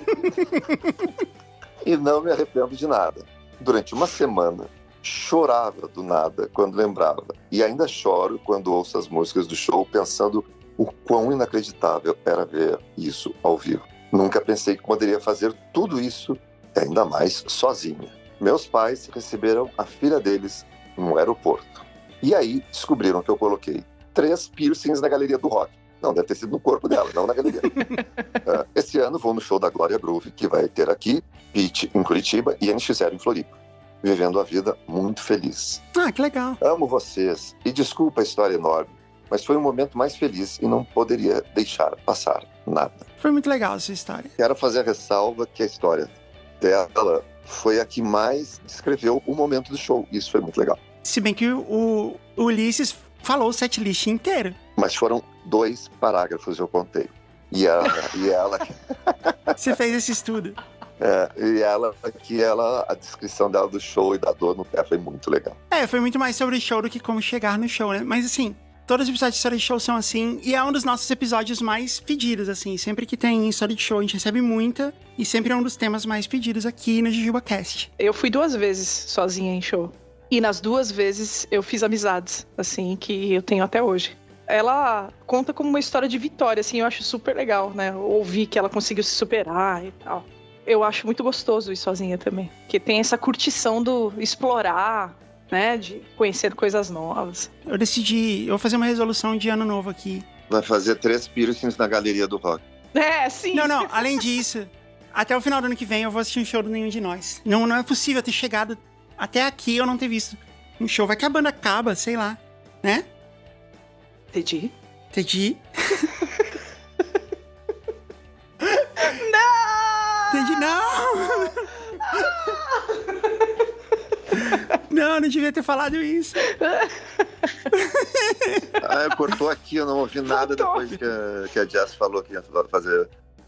E não me arrependo de nada. Durante uma semana, chorava do nada quando lembrava. E ainda choro quando ouço as músicas do show, pensando o quão inacreditável era ver isso ao vivo. Nunca pensei que poderia fazer tudo isso, ainda mais sozinha. Meus pais receberam a filha deles no aeroporto. E aí descobriram que eu coloquei 3 piercings na galeria do rock. Não, deve ter sido no corpo dela, não na galeria. Esse ano vou no show da Glória Groove, que vai ter aqui, Pitch em Curitiba e NX0 em Floripa. Vivendo a vida muito feliz. Ah, que legal. Amo vocês e desculpa a história enorme, mas foi um momento mais feliz e não poderia deixar passar nada. Foi muito legal essa história. Quero fazer a ressalva que a história dela foi a que mais descreveu o momento do show. Isso foi muito legal. Se bem que o Ulisses falou o setlist inteiro. Mas foram 2 parágrafos, eu contei. E ela... Você fez esse estudo. A descrição dela do show e da dor no pé foi muito legal. Foi muito mais sobre o show do que como chegar no show, né? Mas assim, todos os episódios de história de show são assim, e é um dos nossos episódios mais pedidos, assim. Sempre que tem história de show, a gente recebe muita, e sempre é um dos temas mais pedidos aqui no JujubaCast. Eu fui 2 vezes sozinha em show. E nas 2 vezes eu fiz amizades, assim, que eu tenho até hoje. Ela conta como uma história de vitória, assim, eu acho super legal, né? Ouvir que ela conseguiu se superar e tal. Eu acho muito gostoso ir sozinha também. Porque tem essa curtição do explorar, né? De conhecer coisas novas. Eu vou fazer uma resolução de ano novo aqui. Vai fazer 3 piercings na galeria do rock. Sim. Não, além disso, até o final do ano que vem eu vou assistir um show do Nenhum de Nós. Não é possível ter chegado até aqui eu não ter visto um show. Vai que a banda acaba, sei lá, né? Entendi. Não, não devia ter falado isso. Cortou aqui, eu não ouvi nada depois que a Jess falou que ia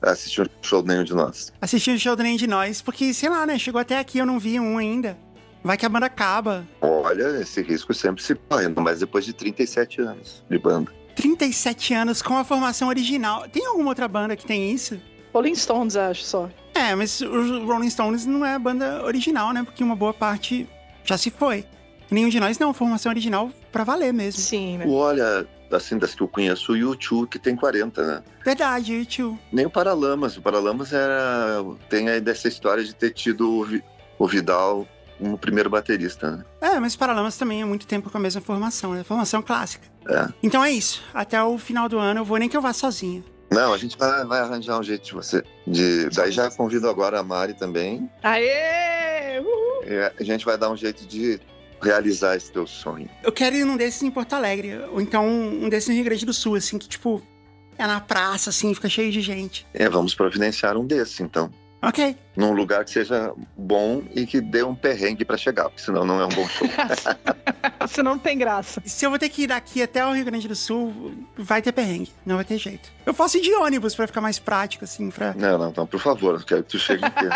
assistir um show do Nenhum de Nós. Assistir um show do Nenhum de Nós, porque, sei lá, né, chegou até aqui, eu não vi um ainda. Vai que a banda acaba. Olha, esse risco sempre se corre, mas depois de 37 anos de banda. 37 anos com a formação original. Tem alguma outra banda que tem isso? Rolling Stones, acho só. Mas os Rolling Stones não é a banda original, né? Porque uma boa parte já se foi. Nenhum de Nós não, formação original pra valer mesmo. Sim, né? Olha, assim, das que eu conheço, o U2, que tem 40, né? Verdade, o U2. Nem o Paralamas tem aí dessa história de ter tido o Vidal como primeiro baterista, né? Mas o Paralamas também há muito tempo com a mesma formação, né? Formação clássica. Então é isso. Até o final do ano eu vou, nem que eu vá sozinha. Não, a gente vai arranjar um jeito de você. Daí já convido agora a Mari também. Aê! Uhul! a gente vai dar um jeito de realizar esse teu sonho. Eu quero ir num desses em Porto Alegre, ou então um desses no Rio Grande do Sul, assim, que tipo, é na praça, assim, fica cheio de gente. Vamos providenciar um desses, então. Ok. Num lugar que seja bom e que dê um perrengue pra chegar, porque senão não é um bom show. Senão não tem graça. Se eu vou ter que ir daqui até o Rio Grande do Sul, vai ter perrengue, não vai ter jeito. Eu posso ir de ônibus pra ficar mais prático, assim, pra... Não, por favor, eu quero que tu chegue inteiro.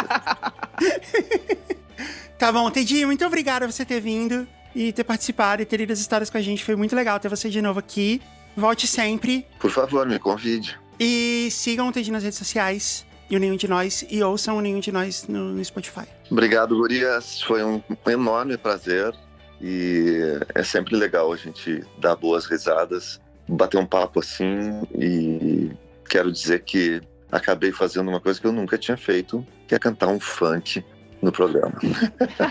Tá bom, Teddy, muito obrigado por você ter vindo e ter participado e ter lido as histórias com a gente. Foi muito legal ter você de novo aqui. Volte sempre. Por favor, me convide. E sigam o Teddy nas redes sociais e o Nenhum de Nós, e ouçam o Nenhum de Nós no Spotify. Obrigado, gurias. Foi um enorme prazer e é sempre legal a gente dar boas risadas, bater um papo assim, e quero dizer que acabei fazendo uma coisa que eu nunca tinha feito, que é cantar um funk no programa.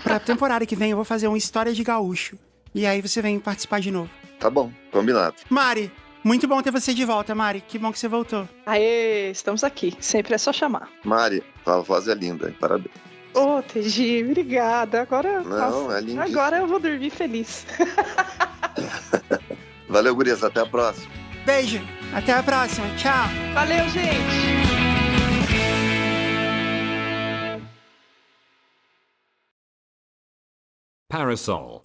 Pra temporada que vem eu vou fazer uma história de gaúcho. E aí você vem participar de novo. Tá bom, combinado. Mari, muito bom ter você de volta, Mari. Que bom que você voltou. Aê, estamos aqui. Sempre é só chamar. Mari, tua voz é linda, hein? Parabéns. Ô, Teddy, obrigada. Agora, não, é lindo. Agora eu vou dormir feliz. Valeu, gurias. Até a próxima. Beijo. Até a próxima. Tchau. Valeu, gente. Parasol.